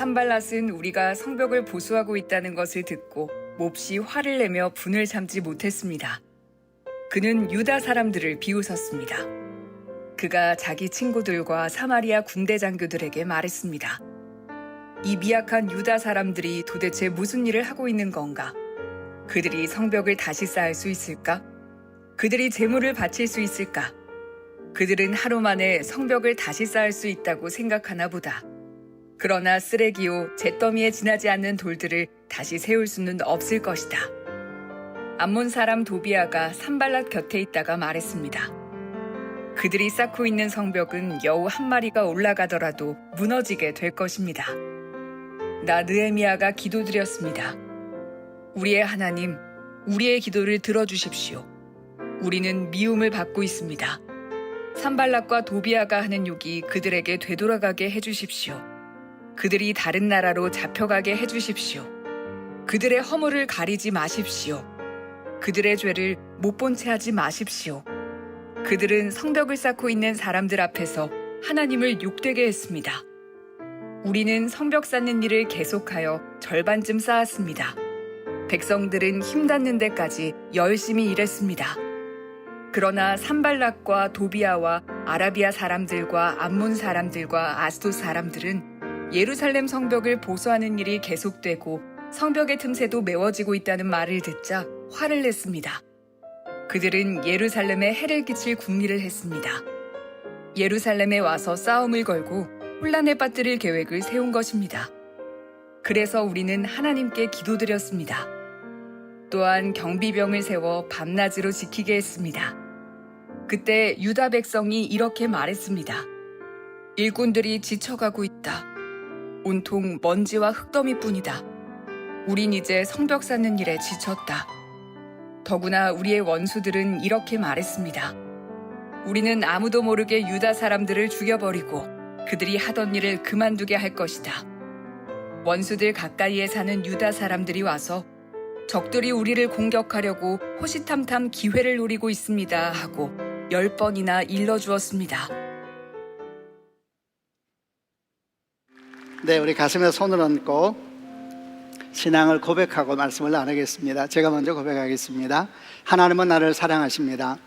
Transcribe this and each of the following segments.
산발랏은 우리가 성벽을 보수하고 있다는 것을 듣고 몹시 화를 내며 분을 참지 못했습니다. 그는 유다 사람들을 비웃었습니다. 그가 자기 친구들과 사마리아 군대 장교들에게 말했습니다. 이 미약한 유다 사람들이 도대체 무슨 일을 하고 있는 건가? 그들이 성벽을 다시 쌓을 수 있을까? 그들이 제물을 바칠 수 있을까? 그들은 하루 만에 성벽을 다시 쌓을 수 있다고 생각하나 보다. 그러나 쓰레기요 잿더미에 지나지 않는 돌들을 다시 세울 수는 없을 것이다. 암몬 사람 도비아가 산발랏 곁에 있다가 말했습니다. 그들이 쌓고 있는 성벽은 여우 한 마리가 올라가더라도 무너지게 될 것입니다. 나 느헤미야가 기도드렸습니다. 우리의 하나님, 우리의 기도를 들어주십시오. 우리는 미움을 받고 있습니다. 산발랏과 도비아가 하는 욕이 그들에게 되돌아가게 해주십시오. 그들이 다른 나라로 잡혀가게 해주십시오. 그들의 허물을 가리지 마십시오. 그들의 죄를 못 본 채 하지 마십시오. 그들은 성벽을 쌓고 있는 사람들 앞에서 하나님을 욕되게 했습니다. 우리는 성벽 쌓는 일을 계속하여 절반쯤 쌓았습니다. 백성들은 힘 닿는 데까지 열심히 일했습니다. 그러나 산발랏과 도비아와 아라비아 사람들과 암몬 사람들과 아스돗 사람들은 예루살렘 성벽을 보수하는 일이 계속되고 성벽의 틈새도 메워지고 있다는 말을 듣자 화를 냈습니다. 그들은 예루살렘에 해를 끼칠 궁리를 했습니다. 예루살렘에 와서 싸움을 걸고 혼란에 빠뜨릴 계획을 세운 것입니다. 그래서 우리는 하나님께 기도드렸습니다. 또한 경비병을 세워 밤낮으로 지키게 했습니다. 그때 유다 백성이 이렇게 말했습니다. 일꾼들이 지쳐가고 있다. 온통 먼지와 흙더미뿐이다. 우린 이제 성벽 쌓는 일에 지쳤다. 더구나 우리의 원수들은 이렇게 말했습니다. 우리는 아무도 모르게 유다 사람들을 죽여버리고 그들이 하던 일을 그만두게 할 것이다. 원수들 가까이에 사는 유다 사람들이 와서 적들이 우리를 공격하려고 호시탐탐 기회를 노리고 있습니다 하고 10번이나 일러주었습니다. 네, 우리 가슴에 손을 얹고 신앙을 고백하고 말씀을 나누겠습니다. 제가 먼저 고백하겠습니다. 하나님은 나를 사랑하십니다.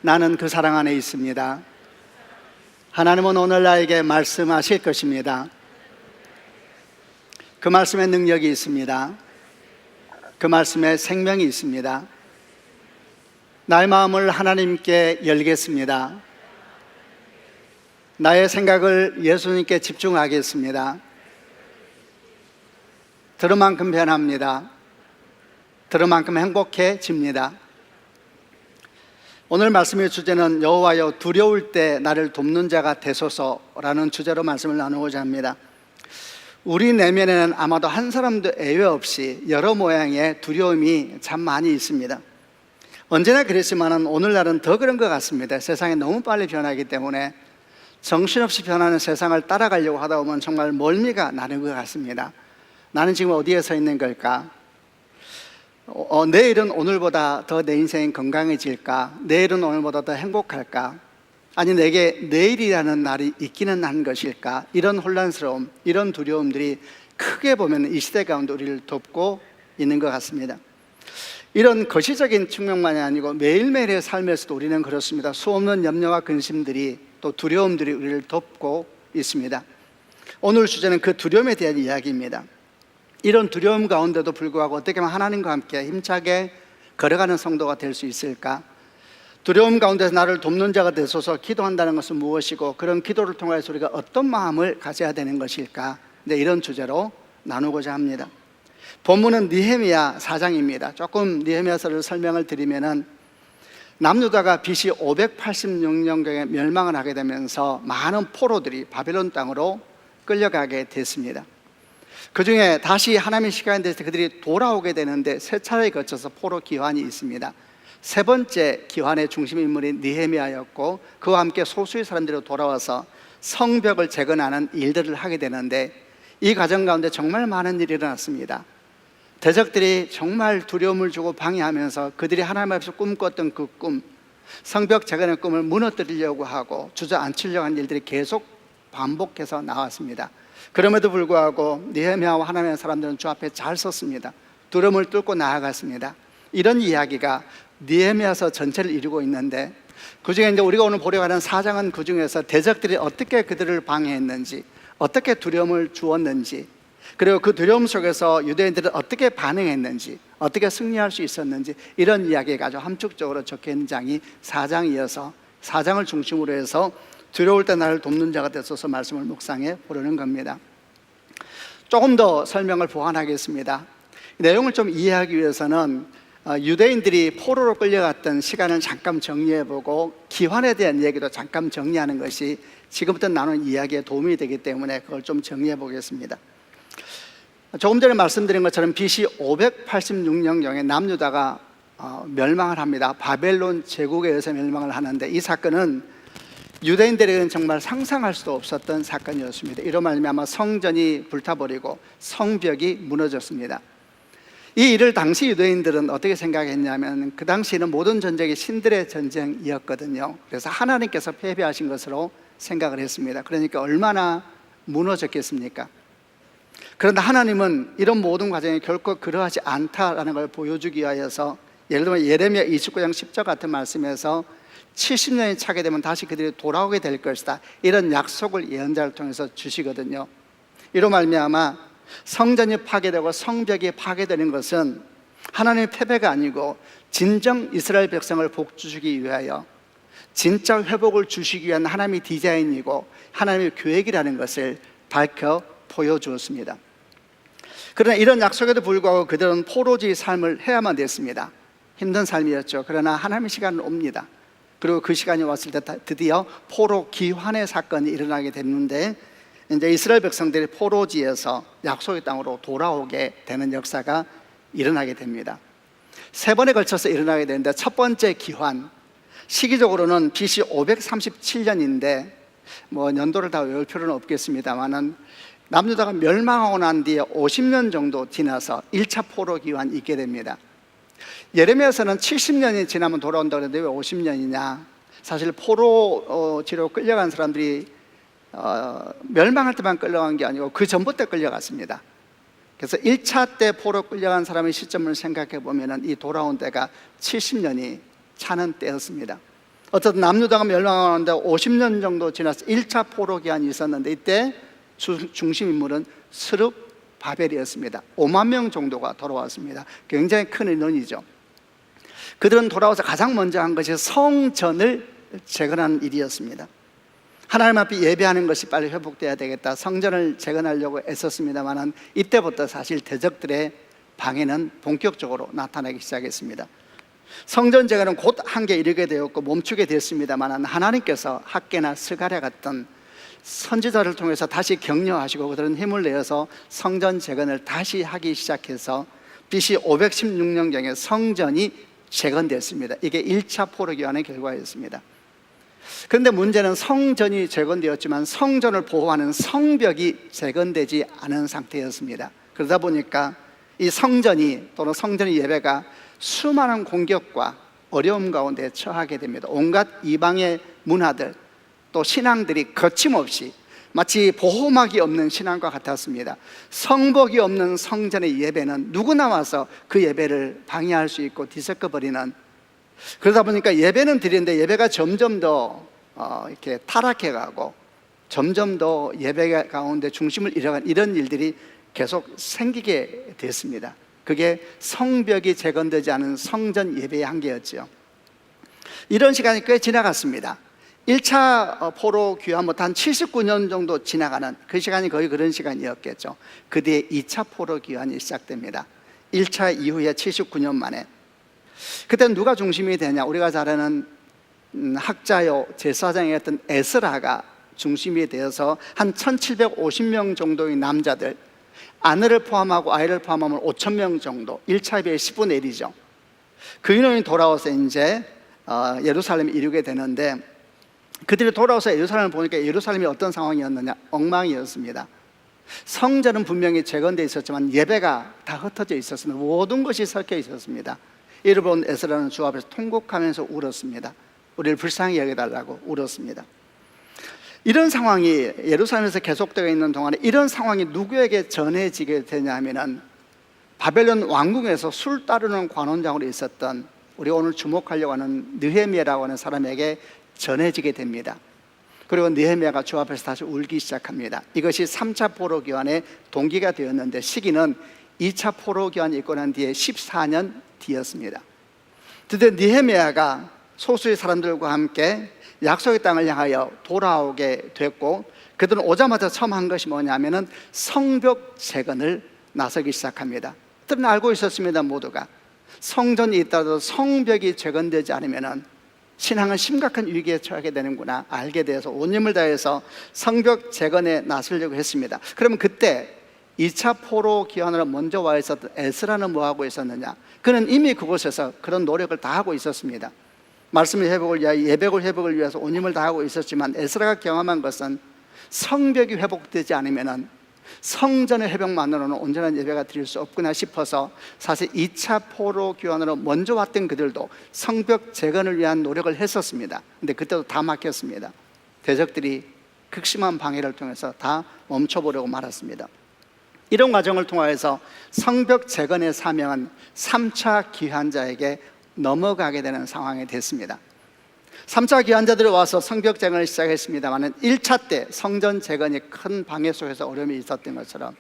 나는 그 사랑 안에 있습니다. 하나님은 오늘 나에게 말씀하실 것입니다. 그 말씀에 능력이 있습니다. 그 말씀에 생명이 있습니다. 나의 마음을 하나님께 열겠습니다. 나의 생각을 예수님께 집중하겠습니다. 들은 만큼 변합니다. 들은 만큼 행복해집니다. 오늘 말씀의 주제는 여호와여 두려울 때 나를 돕는 자가 되소서라는 주제로 말씀을 나누고자 합니다. 우리 내면에는 아마도 한 사람도 예외 없이 여러 모양의 두려움이 참 많이 있습니다. 언제나 그랬지만 오늘날은 더 그런 것 같습니다. 세상이 너무 빨리 변하기 때문에 정신없이 변하는 세상을 따라가려고 하다 보면 정말 멀미가 나는 것 같습니다. 나는 지금 어디에 서 있는 걸까? 내일은 오늘보다 더 내 인생이 건강해질까? 내일은 오늘보다 더 행복할까? 아니 내게 내일이라는 날이 있기는 한 것일까? 이런 혼란스러움, 이런 두려움들이 크게 보면 이 시대 가운데 우리를 덮고 있는 것 같습니다. 이런 거시적인 측면만이 아니고 매일매일의 삶에서도 우리는 그렇습니다. 수없는 염려와 근심들이 또 두려움들이 우리를 덮고 있습니다. 오늘 주제는 그 두려움에 대한 이야기입니다. 이런 두려움 가운데도 불구하고 어떻게 하면 하나님과 함께 힘차게 걸어가는 성도가 될 수 있을까? 두려움 가운데서 나를 돕는 자가 되소서 기도한다는 것은 무엇이고 그런 기도를 통해서 우리가 어떤 마음을 가져야 되는 것일까? 네, 이런 주제로 나누고자 합니다. 본문은 느헤미야 4장입니다. 조금 느헤미야서를 설명을 드리면은 남유다가 BC 586년경에 멸망을 하게 되면서 많은 포로들이 바벨론 땅으로 끌려가게 됐습니다. 그 중에 다시 하나님의 시간이 됐을 때 그들이 돌아오게 되는데 세 차례에 거쳐서 포로 기환이 있습니다. 세 번째 기환의 중심 인물이 느헤미야였고 그와 함께 소수의 사람들이 돌아와서 성벽을 재건하는 일들을 하게 되는데 이 과정 가운데 정말 많은 일이 일어났습니다. 대적들이 정말 두려움을 주고 방해하면서 그들이 하나님 앞에서 꿈꿨던 그 꿈, 성벽 재건의 꿈을 무너뜨리려고 하고 주저앉히려고 하는 일들이 계속 반복해서 나왔습니다. 그럼에도 불구하고 느헤미야와 하나님의 사람들은 주 앞에 잘 섰습니다. 두려움을 뚫고 나아갔습니다. 이런 이야기가 느헤미야서 전체를 이루고 있는데, 그중에 이제 우리가 오늘 보려고 하는 4장은 그중에서 대적들이 어떻게 그들을 방해했는지, 어떻게 두려움을 주었는지, 그리고 그 두려움 속에서 유대인들은 어떻게 반응했는지, 어떻게 승리할 수 있었는지, 이런 이야기가 아주 함축적으로 적혀있는 장이 4장이어서 4장을 중심으로 해서 두려울 때 나를 돕는 자가 되소서 말씀을 묵상해 보려는 겁니다. 조금 더 설명을 보완하겠습니다. 내용을 좀 이해하기 위해서는 유대인들이 포로로 끌려갔던 시간을 잠깐 정리해보고 기환에 대한 얘기도 잠깐 정리하는 것이 지금부터 나눈 이야기에 도움이 되기 때문에 그걸 좀 정리해 보겠습니다. 조금 전에 말씀드린 것처럼 BC 586년경에 남유다가 멸망을 합니다. 바벨론 제국에 의해서 멸망을 하는데, 이 사건은 유대인들에게는 정말 상상할 수도 없었던 사건이었습니다. 이로 말미암아 성전이 불타버리고 성벽이 무너졌습니다. 이 일을 당시 유대인들은 어떻게 생각했냐면, 그 당시에는 모든 전쟁이 신들의 전쟁이었거든요. 그래서 하나님께서 패배하신 것으로 생각을 했습니다. 그러니까 얼마나 무너졌겠습니까? 그런데 하나님은 이런 모든 과정이 결코 그러하지 않다라는 걸 보여주기 위하여서, 예를 들면 예레미야 29장 10절 같은 말씀에서 70년이 차게 되면 다시 그들이 돌아오게 될 것이다, 이런 약속을 예언자를 통해서 주시거든요. 이로 말미암아 성전이 파괴되고 성벽이 파괴되는 것은 하나님의 패배가 아니고 진정 이스라엘 백성을 복주시기 위하여 진짜 회복을 주시기 위한 하나님의 디자인이고 하나님의 계획이라는 것을 밝혀 보여주었습니다. 그러나 이런 약속에도 불구하고 그들은 포로지 삶을 해야만 됐습니다. 힘든 삶이었죠. 그러나 하나님의 시간은 옵니다. 그리고 그 시간이 왔을 때 드디어 포로 귀환의 사건이 일어나게 됐는데, 이제 이스라엘 백성들이 포로지에서 약속의 땅으로 돌아오게 되는 역사가 일어나게 됩니다. 3번에 걸쳐서 일어나게 되는데, 첫 번째 귀환, 시기적으로는 BC 537년인데 뭐 연도를 다 외울 필요는 없겠습니다만은 남유다가 멸망하고 난 뒤에 50년 정도 지나서 1차 포로 귀환이 있게 됩니다. 예레미야서는 70년이 지나면 돌아온다고 그러는데 왜 50년이냐? 사실 포로지로 끌려간 사람들이 멸망할 때만 끌려간 게 아니고 그 전부터 끌려갔습니다. 그래서 1차 때 포로 끌려간 사람의 시점을 생각해 보면 이 돌아온 때가 70년이 차는 때였습니다. 어쨌든 남유다가 멸망하는데 50년 정도 지나서 1차 포로 기한이 있었는데, 이때 중심 인물은 스룹바벨이었습니다. 5만 명 정도가 돌아왔습니다. 굉장히 큰 인원이죠. 그들은 돌아와서 가장 먼저 한 것이 성전을 재건하는 일이었습니다. 하나님 앞에 예배하는 것이 빨리 회복돼야 되겠다, 성전을 재건하려고 애썼습니다만 이때부터 사실 대적들의 방해는 본격적으로 나타나기 시작했습니다. 성전 재건은 곧 한계 이르게 되었고 멈추게 됐습니다만 하나님께서 학개나 스가랴 같은 선지자를 통해서 다시 격려하시고 그들은 힘을 내어서 성전 재건을 다시 하기 시작해서 BC 516년경에 성전이 재건됐습니다. 이게 1차 포로 기환의 결과였습니다. 그런데 문제는 성전이 재건되었지만 성전을 보호하는 성벽이 재건되지 않은 상태였습니다. 그러다 보니까 이 성전이 또는 성전의 예배가 수많은 공격과 어려움 가운데 처하게 됩니다. 온갖 이방의 문화들, 또 신앙들이 거침없이 마치 보호막이 없는 신앙과 같았습니다. 성복이 없는 성전의 예배는 누구나 와서 그 예배를 방해할 수 있고 뒤섞어버리는, 그러다 보니까 예배는 드리는데 예배가 점점 더 이렇게 타락해가고 점점 더 예배 가운데 중심을 잃어간 이런 일들이 계속 생기게 됐습니다. 그게 성벽이 재건되지 않은 성전 예배의 한계였죠. 이런 시간이 꽤 지나갔습니다. 1차 포로 귀환부터 한 79년 정도 지나가는 그 시간이 거의 그런 시간이었겠죠. 그 뒤에 2차 포로 귀환이 시작됩니다. 1차 이후에 79년 만에. 그때는 누가 중심이 되냐? 우리가 잘 아는 학자요 제사장이었던 에스라가 중심이 되어서 한 1750명 정도의 남자들, 아내를 포함하고 아이를 포함하면 5,000명 정도, 1차 비해 10분의 1이죠. 그 인원이 돌아와서 이제 예루살렘에 이르게 되는데, 그들이 돌아와서 예루살렘을 보니까 예루살렘이 어떤 상황이었느냐? 엉망이었습니다. 성전은 분명히 재건되어 있었지만 예배가 다 흩어져 있었습니다. 모든 것이 섞여 있었습니다. 이를 본 에스라는 주 앞에서 통곡하면서 울었습니다. 우리를 불쌍히 여겨달라고 울었습니다. 이런 상황이 예루살렘에서 계속되어 있는 동안에 이런 상황이 누구에게 전해지게 되냐면은 바벨론 왕궁에서 술 따르는 관원장으로 있었던 우리 오늘 주목하려고 하는 느헤미야라고 하는 사람에게 전해지게 됩니다. 그리고 느헤미야가 주 앞에서 다시 울기 시작합니다. 이것이 3차 포로 기환의 동기가 되었는데 시기는 2차 포로 기환이 있고 난 뒤에 14년 뒤였습니다. 드디어 느헤미야가 소수의 사람들과 함께 약속의 땅을 향하여 돌아오게 됐고, 그들은 오자마자 처음 한 것이 뭐냐면은 성벽 재건을 나서기 시작합니다. 그들은 알고 있었습니다. 모두가 성전이 있다도 성벽이 재건되지 않으면은 신앙은 심각한 위기에 처하게 되는구나 알게 되어서 온 힘을 다해서 성벽 재건에 나서려고 했습니다. 그러면 그때 2차 포로 기환으로 먼저 와 있었던 에스라는 뭐 하고 있었느냐? 그는 이미 그곳에서 그런 노력을 다 하고 있었습니다. 말씀의 회복을 위하여, 예배의 회복을 위해서 온 힘을 다하고 있었지만 에스라가 경험한 것은 성벽이 회복되지 않으면 성전의 회복만으로는 온전한 예배가 드릴 수 없구나 싶어서 사실 2차 포로 기환으로 먼저 왔던 그들도 성벽 재건을 위한 노력을 했었습니다. 근데 그때도 다 막혔습니다. 대적들이 극심한 방해를 통해서 다 멈춰보려고 말았습니다. 이런 과정을 통해서 성벽 재건의 사명은 3차 기환자에게 넘어가게 되는 상황이 됐습니다. 3차 기환자들이 와서 성벽 재건을 시작했습니다만 1차 때 성전 재건이 큰 방해 속에서 어려움이 있었던 것처럼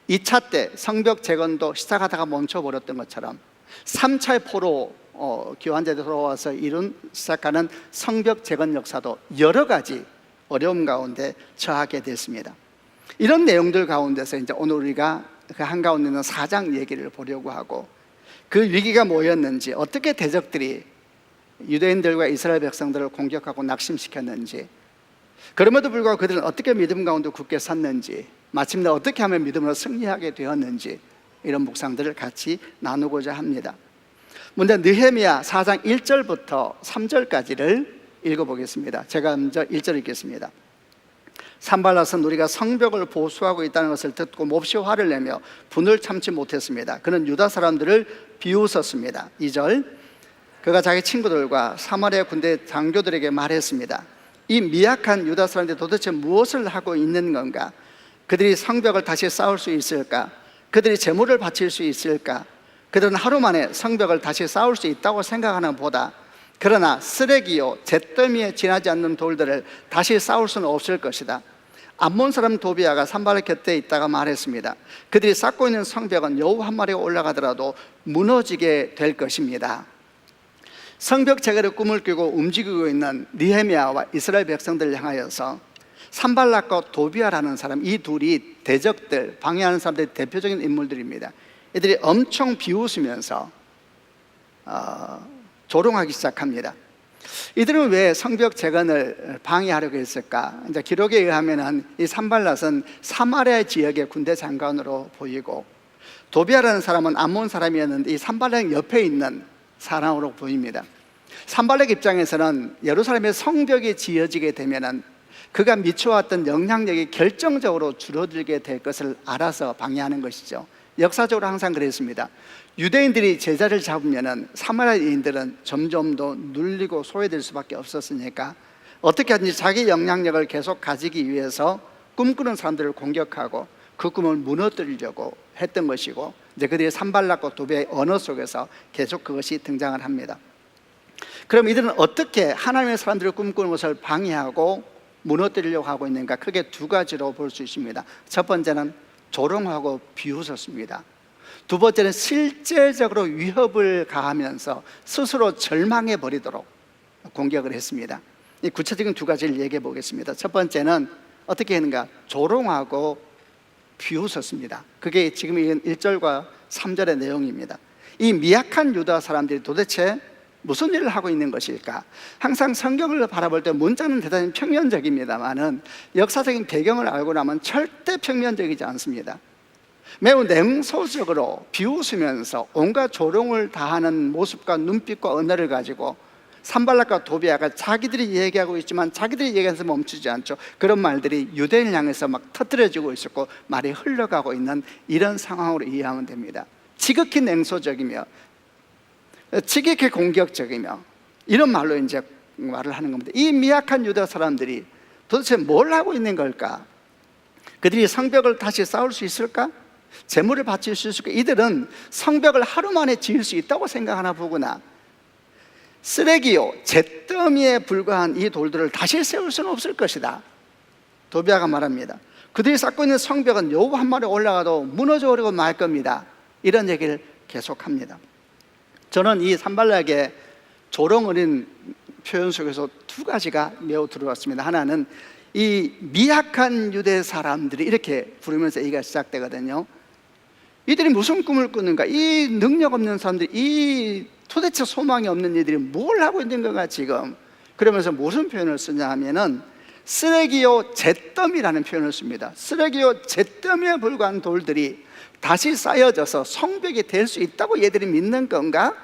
2차 때 성벽 재건도 시작하다가 멈춰버렸던 것처럼 3차의 포로 기환자들이 돌아와서 시작하는 성벽 재건 역사도 여러 가지 어려움 가운데 처하게 됐습니다. 이런 내용들 가운데서 이제 오늘 우리가 그 한가운데 있는 4장 얘기를 보려고 하고, 그 위기가 뭐였는지, 어떻게 대적들이 유대인들과 이스라엘 백성들을 공격하고 낙심시켰는지, 그럼에도 불구하고 그들은 어떻게 믿음 가운데 굳게 섰는지, 마침내 어떻게 하면 믿음으로 승리하게 되었는지, 이런 묵상들을 같이 나누고자 합니다. 먼저 느헤미야 4장 1절부터 3절까지를 읽어보겠습니다. 제가 먼저 1절 읽겠습니다. 산발랏은 우리가 성벽을 보수하고 있다는 것을 듣고 몹시 화를 내며 분을 참지 못했습니다. 그는 유다 사람들을 비웃었습니다. 2절, 그가 자기 친구들과 사마리아 군대 장교들에게 말했습니다. 이 미약한 유다 사람들이 도대체 무엇을 하고 있는 건가? 그들이 성벽을 다시 쌓을 수 있을까? 그들이 제물을 바칠 수 있을까? 그들은 하루 만에 성벽을 다시 쌓을 수 있다고 생각하는 보다, 그러나 쓰레기요 잿더미에 지나지 않는 돌들을 다시 쌓을 수는 없을 것이다. 암몬 사람 도비아가 산발랏 곁에 있다가 말했습니다. 그들이 쌓고 있는 성벽은 여우 한 마리가 올라가더라도 무너지게 될 것입니다. 성벽 재건의 꿈을 꾸고 움직이고 있는 느헤미야와 이스라엘 백성들을 향하여서 산발랏과 도비아라는 사람, 이 둘이 대적들, 방해하는 사람들의 대표적인 인물들입니다. 이들이 엄청 비웃으면서 조롱하기 시작합니다. 이들은 왜 성벽 재건을 방해하려고 했을까? 이제 기록에 의하면 이 산발랏은 사마리아 지역의 군대 장관으로 보이고, 도비아라는 사람은 암몬 사람이었는데 이 산발랏 옆에 있는 사람으로 보입니다. 산발랏 입장에서는 예루살렘의 성벽이 지어지게 되면은 그가 미쳐왔던 영향력이 결정적으로 줄어들게 될 것을 알아서 방해하는 것이죠. 역사적으로 항상 그랬습니다. 유대인들이 제자를 잡으면은 사마리아인들은 점점 더 눌리고 소외될 수밖에 없었으니까 어떻게 하든지 자기 영향력을 계속 가지기 위해서 꿈꾸는 사람들을 공격하고 그 꿈을 무너뜨리려고 했던 것이고, 이제 그들이 산발랏과 도비아의 언어 속에서 계속 그것이 등장을 합니다. 그럼 이들은 어떻게 하나님의 사람들을 꿈꾸는 것을 방해하고 무너뜨리려고 하고 있는가? 크게 두 가지로 볼 수 있습니다. 첫 번째는 조롱하고 비웃었습니다. 두 번째는 실제적으로 위협을 가하면서 스스로 절망해 버리도록 공격을 했습니다. 이 구체적인 두 가지를 얘기해 보겠습니다. 첫 번째는 어떻게 했는가? 조롱하고 비웃었습니다. 그게 지금 1절과 3절의 내용입니다. 이 미약한 유다 사람들이 도대체 무슨 일을 하고 있는 것일까? 항상 성경을 바라볼 때 문자는 대단히 평면적입니다만은 역사적인 배경을 알고 나면 절대 평면적이지 않습니다. 매우 냉소적으로 비웃으면서 온갖 조롱을 다하는 모습과 눈빛과 언어를 가지고 산발랏과 도비아가 자기들이 얘기하고 있지만 자기들이 얘기해서 멈추지 않죠. 그런 말들이 유대인을 향해서 막 터뜨려지고 있었고 말이 흘러가고 있는 이런 상황으로 이해하면 됩니다. 지극히 냉소적이며 지극히 공격적이며 이런 말로 이제 말을 하는 겁니다. 이 미약한 유다 사람들이 도대체 뭘 하고 있는 걸까? 그들이 성벽을 다시 쌓을 수 있을까? 재물을 바칠 수 있을까? 이들은 성벽을 하루 만에 지을 수 있다고 생각하나 보구나. 쓰레기요, 잿더미에 불과한 이 돌들을 다시 세울 수는 없을 것이다. 도비아가 말합니다. 그들이 쌓고 있는 성벽은 여우 한 마리 올라가도 무너져 버리고 말 겁니다. 이런 얘기를 계속합니다. 저는 이 산발락의 조롱 어린 표현 속에서 두 가지가 매우 들어왔습니다. 하나는 이 미약한 유대 사람들이 이렇게 부르면서 얘기가 시작되거든요. 이들이 무슨 꿈을 꾸는가? 이 능력 없는 사람들이, 이 도대체 소망이 없는 이들이 뭘 하고 있는 건가 지금? 그러면서 무슨 표현을 쓰냐 하면은 쓰레기요 잿더미라는 표현을 씁니다. 쓰레기요 잿더미에 불과한 돌들이 다시 쌓여져서 성벽이 될 수 있다고 얘들이 믿는 건가?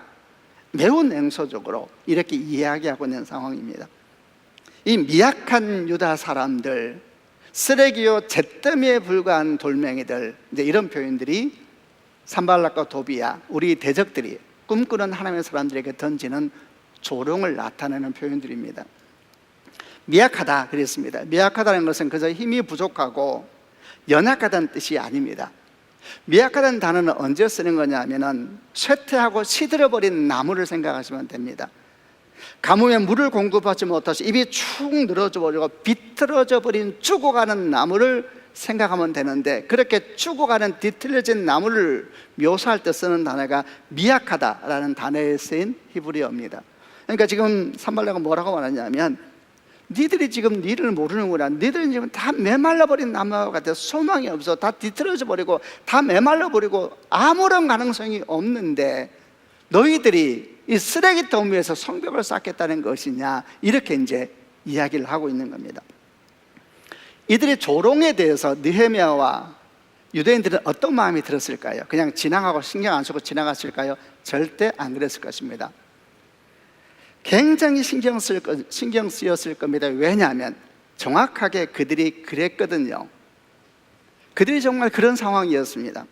매우 냉소적으로 이렇게 이야기하고 있는 상황입니다. 이 미약한 유다 사람들, 쓰레기요 잿더미에 불과한 돌멩이들, 이제 이런 표현들이 산발락과 도비야, 우리 대적들이 꿈꾸는 하나님의 사람들에게 던지는 조롱을 나타내는 표현들입니다. 미약하다 그랬습니다. 미약하다는 것은 그저 힘이 부족하고 연약하다는 뜻이 아닙니다. 미약하다는 단어는 언제 쓰는 거냐 하면은 쇠퇴하고 시들어버린 나무를 생각하시면 됩니다. 가뭄에 물을 공급하지 못해서 입이 축 늘어져 버리고 비틀어져 버린 죽어가는 나무를 생각하면 되는데, 그렇게 죽어가는 뒤틀려진 나무를 묘사할 때 쓰는 단어가 미약하다라는 단어에 쓰인 히브리어입니다. 그러니까 지금 산발락은 뭐라고 말하냐면, 니들이 지금 니를 모르는구나. 니들은 지금 다 메말라버린 나무와 같아. 소망이 없어. 다 뒤틀어져 버리고 다 메말라버리고 아무런 가능성이 없는데 너희들이 이 쓰레기통 위에서 성벽을 쌓겠다는 것이냐, 이렇게 이제 이야기를 하고 있는 겁니다. 이들의 조롱에 대해서 느헤미야와 유대인들은 어떤 마음이 들었을까요? 그냥 지나가고 신경 안 쓰고 지나갔을까요? 절대 안 그랬을 것입니다. 굉장히 신경 쓰였을 겁니다. 왜냐하면 정확하게 그들이 그랬거든요. 그들이 정말 그런 상황이었습니다.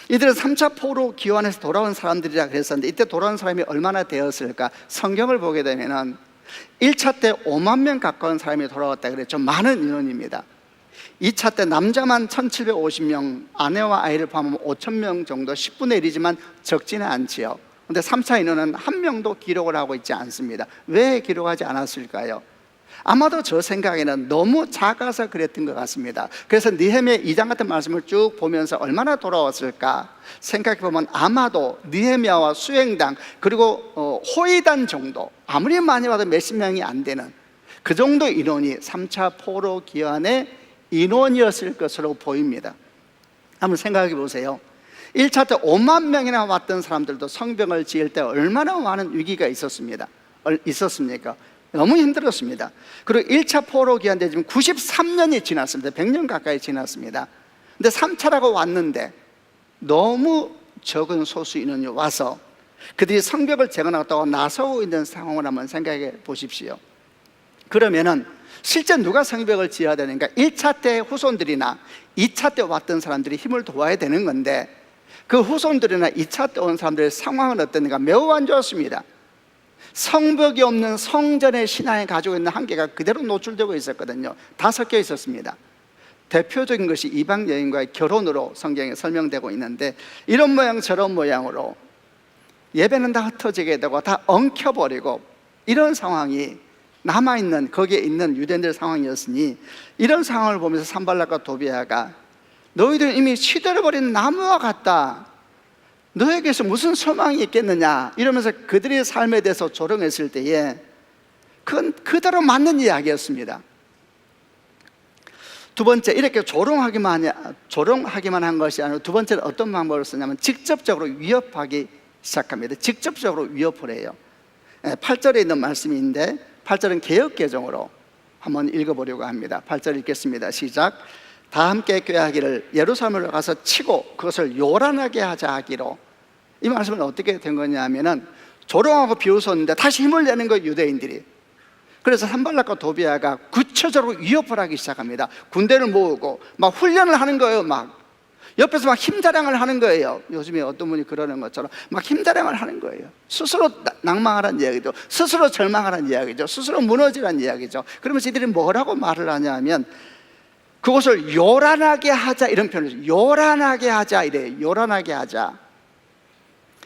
이들은 3차 포로 기환에서 돌아온 사람들이라 그랬었는데, 이때 돌아온 사람이 얼마나 되었을까? 성경을 보게 되면 1차 때 5만 명 가까운 사람이 돌아왔다 그랬죠. 많은 인원입니다. 2차 때 남자만 1750명, 아내와 아이를 포함하면 5,000명 정도, 10분의 1이지만 적지는 않지요. 그런데 3차 인원은 한 명도 기록을 하고 있지 않습니다. 왜 기록하지 않았을까요? 아마도 저 생각에는 너무 작아서 그랬던 것 같습니다. 그래서 느헤미야 2장 같은 말씀을 쭉 보면서 얼마나 돌아왔을까 생각해 보면 아마도 느헤미야와 수행당 그리고 호위단 정도, 아무리 많이 봐도 몇십 명이 안 되는 그 정도 인원이 3차 포로 기환의 인원이었을 것으로 보입니다. 한번 생각해 보세요. 1차 때 5만 명이나 왔던 사람들도 성벽을 지을 때 얼마나 많은 위기가 있었습니까? 너무 힘들었습니다. 그리고 1차 포로 기한데 지금 93년이 지났습니다. 100년 가까이 지났습니다. 근데 3차라고 왔는데 너무 적은 소수 인원이 와서 그들이 성벽을 재건하겠다고 나서고 있는 상황을 한번 생각해 보십시오. 그러면은 실제 누가 성벽을 지어야 되는가? 1차 때 후손들이나 2차 때 왔던 사람들이 힘을 도와야 되는 건데, 그 후손들이나 2차 때 온 사람들의 상황은 어땠는가? 매우 안 좋았습니다. 성벽이 없는 성전의 신앙이 가지고 있는 한계가 그대로 노출되고 있었거든요. 다 섞여 있었습니다. 대표적인 것이 이방 여인과의 결혼으로 성경에 설명되고 있는데, 이런 모양 저런 모양으로 예배는 다 흩어지게 되고 다 엉켜버리고 이런 상황이 남아있는, 거기에 있는 유대인들 상황이었으니, 이런 상황을 보면서 산발락과 도비아가 너희들은 이미 시들어버린 나무와 같다, 너에게서 무슨 소망이 있겠느냐, 이러면서 그들의 삶에 대해서 조롱했을 때에 그건 그대로 맞는 이야기였습니다. 두 번째, 이렇게 조롱하기만 한 것이 아니라 두 번째는 어떤 방법을 쓰냐면 직접적으로 위협하기 시작합니다. 직접적으로 위협을 해요. 8절에 있는 말씀인데 8절은 개역개정으로 한번 읽어보려고 합니다. 8절 읽겠습니다. 시작. 다 함께 꾀하기를 예루살렘으로 가서 치고 그것을 요란하게 하자 하기로. 이 말씀은 어떻게 된 거냐 하면은 조롱하고 비웃었는데 다시 힘을 내는 거예요, 유대인들이. 그래서 산발락과 도비아가 구체적으로 위협을 하기 시작합니다. 군대를 모으고 막 훈련을 하는 거예요. 막 옆에서 막 힘자랑을 하는 거예요. 요즘에 어떤 분이 그러는 것처럼 막 힘자랑을 하는 거예요. 스스로 낭망하라는 이야기죠. 스스로 절망하라는 이야기죠. 스스로 무너지라는 이야기죠. 그러면서 이들이 뭐라고 말을 하냐 하면 그것을 요란하게 하자, 이런 표현을 써요. 요란하게 하자 이래요. 요란하게 하자.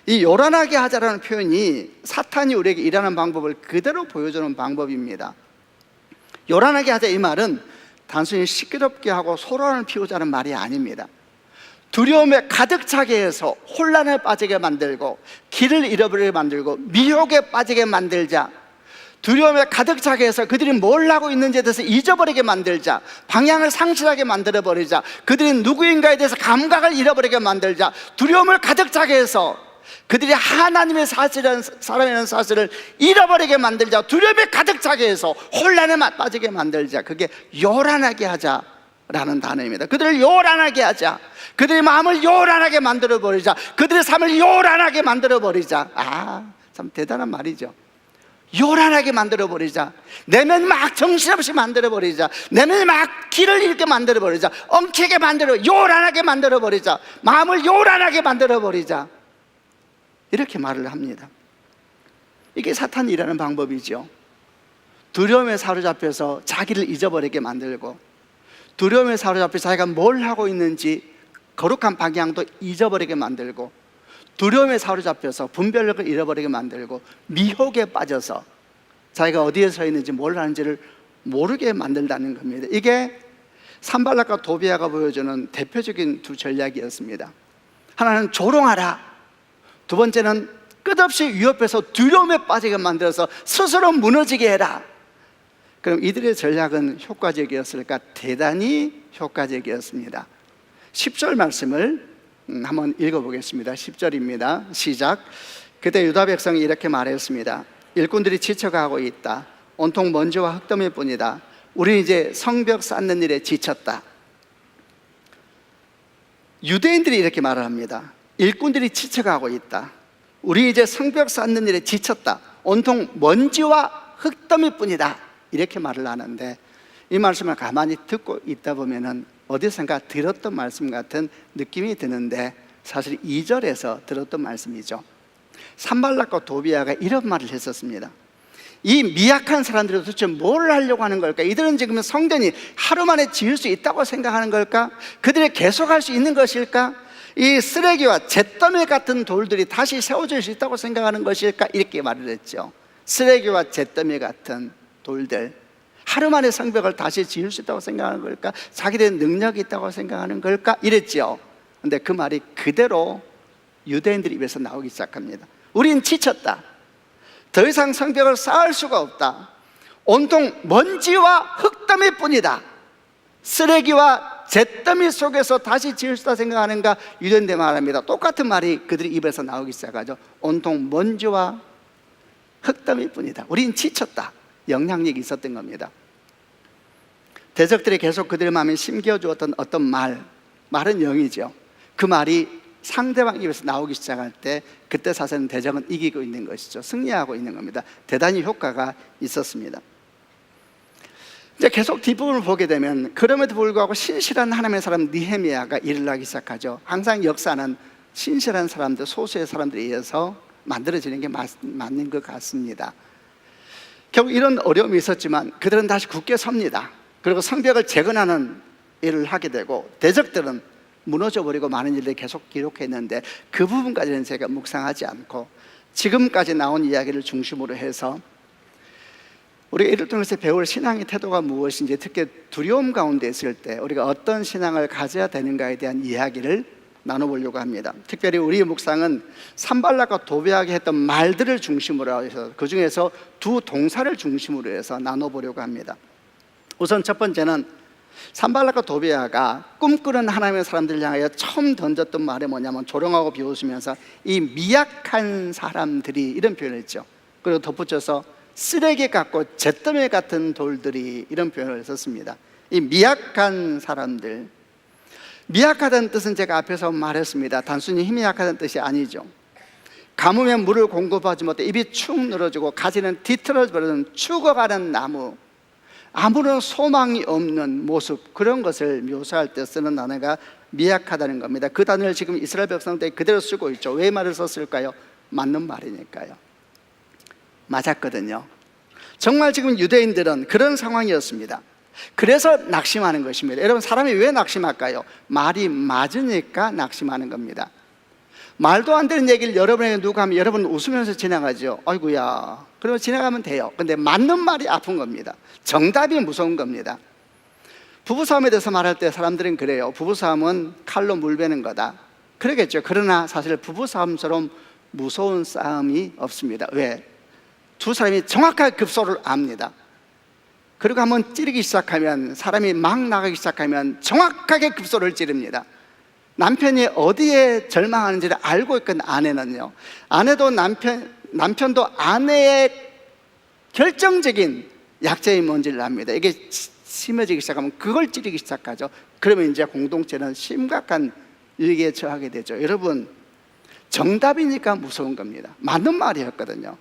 이 요란하게 하자라는 표현이 사탄이 우리에게 일하는 방법을 그대로 보여주는 방법입니다. 요란하게 하자 이 말은 단순히 시끄럽게 하고 소란을 피우자는 말이 아닙니다. 두려움에 가득 차게 해서 혼란에 빠지게 만들고 길을 잃어버리게 만들고 미혹에 빠지게 만들자, 두려움에 가득 차게 해서 그들이 뭘 하고 있는지에 대해서 잊어버리게 만들자, 방향을 상실하게 만들어버리자, 그들이 누구인가에 대해서 감각을 잃어버리게 만들자, 두려움을 가득 차게 해서 그들이 하나님의 사람이라는 사실을 잃어버리게 만들자, 두려움에 가득 차게 해서 혼란에 빠지게 만들자. 그게 요란하게 하자라는 단어입니다. 그들을 요란하게 하자, 그들의 마음을 요란하게 만들어버리자, 그들의 삶을 요란하게 만들어버리자. 참 대단한 말이죠. 요란하게 만들어버리자. 내면 막 정신없이 만들어버리자. 내면 막 길을 잃게 만들어버리자. 엉키게 요란하게 만들어버리자. 마음을 요란하게 만들어버리자. 이렇게 말을 합니다. 이게 사탄이 일하는 방법이죠. 두려움에 사로잡혀서 자기를 잊어버리게 만들고, 두려움에 사로잡혀서 자기가 뭘 하고 있는지 거룩한 방향도 잊어버리게 만들고, 두려움에 사로잡혀서 분별력을 잃어버리게 만들고, 미혹에 빠져서 자기가 어디에 서 있는지 뭘 하는지를 모르게 만들다는 겁니다. 이게 산발락과 도비아가 보여주는 대표적인 두 전략이었습니다. 하나는 조롱하라, 두 번째는 끝없이 위협해서 두려움에 빠지게 만들어서 스스로 무너지게 해라. 그럼 이들의 전략은 효과적이었을까? 대단히 효과적이었습니다. 10절 말씀을 한번 읽어보겠습니다. 10절입니다. 시작. 그때 유다 백성이 이렇게 말했습니다. 일꾼들이 지쳐가고 있다. 온통 먼지와 흙더미일 뿐이다. 우리 이제 성벽 쌓는 일에 지쳤다. 유대인들이 이렇게 말을 합니다. 일꾼들이 지쳐가고 있다. 우리 이제 성벽 쌓는 일에 지쳤다. 온통 먼지와 흙더미일 뿐이다. 이렇게 말을 하는데, 이 말씀을 가만히 듣고 있다 보면은 어디선가 들었던 말씀 같은 느낌이 드는데, 사실 2절에서 들었던 말씀이죠. 산발락과 도비아가 이런 말을 했었습니다. 이 미약한 사람들이 도대체 뭘 하려고 하는 걸까? 이들은 지금 성전이 하루 만에 지을 수 있다고 생각하는 걸까? 그들이 계속할 수 있는 것일까? 이 쓰레기와 잿더미 같은 돌들이 다시 세워질 수 있다고 생각하는 것일까? 이렇게 말을 했죠. 쓰레기와 잿더미 같은 돌들, 하루 만에 성벽을 다시 지을 수 있다고 생각하는 걸까? 자기들의 능력이 있다고 생각하는 걸까? 이랬죠. 근데 그 말이 그대로 유대인들 입에서 나오기 시작합니다. 우린 지쳤다. 더 이상 성벽을 쌓을 수가 없다. 온통 먼지와 흙더미 뿐이다. 쓰레기와 잿더미 속에서 다시 지을 수 있다 생각하는가? 유대인들 말합니다. 똑같은 말이 그들의 입에서 나오기 시작하죠. 온통 먼지와 흙더미 뿐이다. 우린 지쳤다. 영향력이 있었던 겁니다. 대적들이 계속 그들의 마음에 심겨주었던 어떤 말은 영이죠. 그 말이 상대방 입에서 나오기 시작할 때, 그때 사실은 대적은 이기고 있는 것이죠. 승리하고 있는 겁니다. 대단히 효과가 있었습니다. 이제 계속 뒷부분을 보게 되면, 그럼에도 불구하고 신실한 하나님의 사람 느헤미야가 일을 하기 시작하죠. 항상 역사는 신실한 사람들, 소수의 사람들에 의해서 만들어지는 게 맞는 것 같습니다. 결국 이런 어려움이 있었지만 그들은 다시 굳게 섭니다. 그리고 성벽을 재건하는 일을 하게 되고, 대적들은 무너져버리고 많은 일을 계속 기록했는데, 그 부분까지는 제가 묵상하지 않고 지금까지 나온 이야기를 중심으로 해서 우리가 이를 통해서 배울 신앙의 태도가 무엇인지, 특히 두려움 가운데 있을 때 우리가 어떤 신앙을 가져야 되는가에 대한 이야기를 나눠보려고 합니다. 특별히 우리의 묵상은 산발락과 도비아가 했던 말들을 중심으로 해서, 그 중에서 두 동사를 중심으로 해서 나눠보려고 합니다. 우선 첫 번째는 산발락과 도비아가 꿈꾸는 하나님의 사람들을 향하여 처음 던졌던 말이 뭐냐면, 조롱하고 비웃으면서 이 미약한 사람들이, 이런 표현을 했죠. 그리고 덧붙여서 쓰레기 같고 잿더미 같은 돌들이, 이런 표현을 썼습니다. 이 미약한 사람들, 미약하다는 뜻은 제가 앞에서 말했습니다. 단순히 힘이 약하다는 뜻이 아니죠. 가뭄에 물을 공급하지 못해 입이 축 늘어지고 가지는 뒤틀어져 버리는 죽어가는 나무, 아무런 소망이 없는 모습, 그런 것을 묘사할 때 쓰는 단어가 미약하다는 겁니다. 그 단어를 지금 이스라엘 백성들이 그대로 쓰고 있죠. 왜 말을 썼을까요? 맞는 말이니까요. 맞았거든요. 정말 지금 유대인들은 그런 상황이었습니다. 그래서 낙심하는 것입니다. 여러분, 사람이 왜 낙심할까요? 말이 맞으니까 낙심하는 겁니다. 말도 안 되는 얘기를 여러분에게 누가 하면 여러분 웃으면서 지나가죠. 아이고야, 그러면 지나가면 돼요. 근데 맞는 말이 아픈 겁니다. 정답이 무서운 겁니다. 부부싸움에 대해서 말할 때 사람들은 그래요. 부부싸움은 칼로 물 베는 거다, 그러겠죠. 그러나 사실 부부싸움처럼 무서운 싸움이 없습니다. 왜? 두 사람이 정확하게 급소를 압니다. 그리고 한번 찌르기 시작하면, 사람이 막 나가기 시작하면 정확하게 급소를 찌릅니다. 남편이 어디에 절망하는지를 알고 있건 아내는요, 아내도 남편도 아내의 결정적인 약점이 뭔지를 압니다. 이게 심해지기 시작하면 그걸 찌르기 시작하죠. 그러면 이제 공동체는 심각한 위기에 처하게 되죠. 여러분, 정답이니까 무서운 겁니다. 맞는 말이었거든요.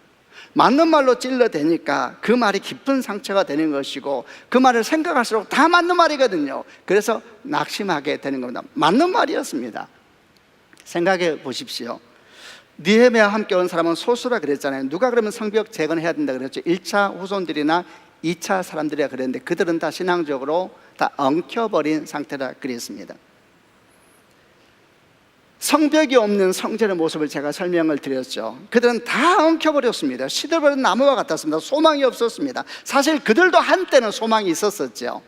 맞는 말로 찔러대니까 그 말이 깊은 상처가 되는 것이고, 그 말을 생각할수록 다 맞는 말이거든요. 그래서 낙심하게 되는 겁니다. 맞는 말이었습니다. 생각해 보십시오. 느헤미야와 함께 온 사람은 소수라 그랬잖아요. 누가 그러면 성벽 재건해야 된다 그랬죠? 1차 후손들이나 2차 사람들이라 그랬는데 그들은 다 신앙적으로 다 엉켜버린 상태라 그랬습니다. 성벽이 없는 성전의 모습을 제가 설명을 드렸죠. 그들은 다 엉켜버렸습니다. 시들버린 나무와 같았습니다. 소망이 없었습니다. 사실 그들도 한때는 소망이 있었었죠.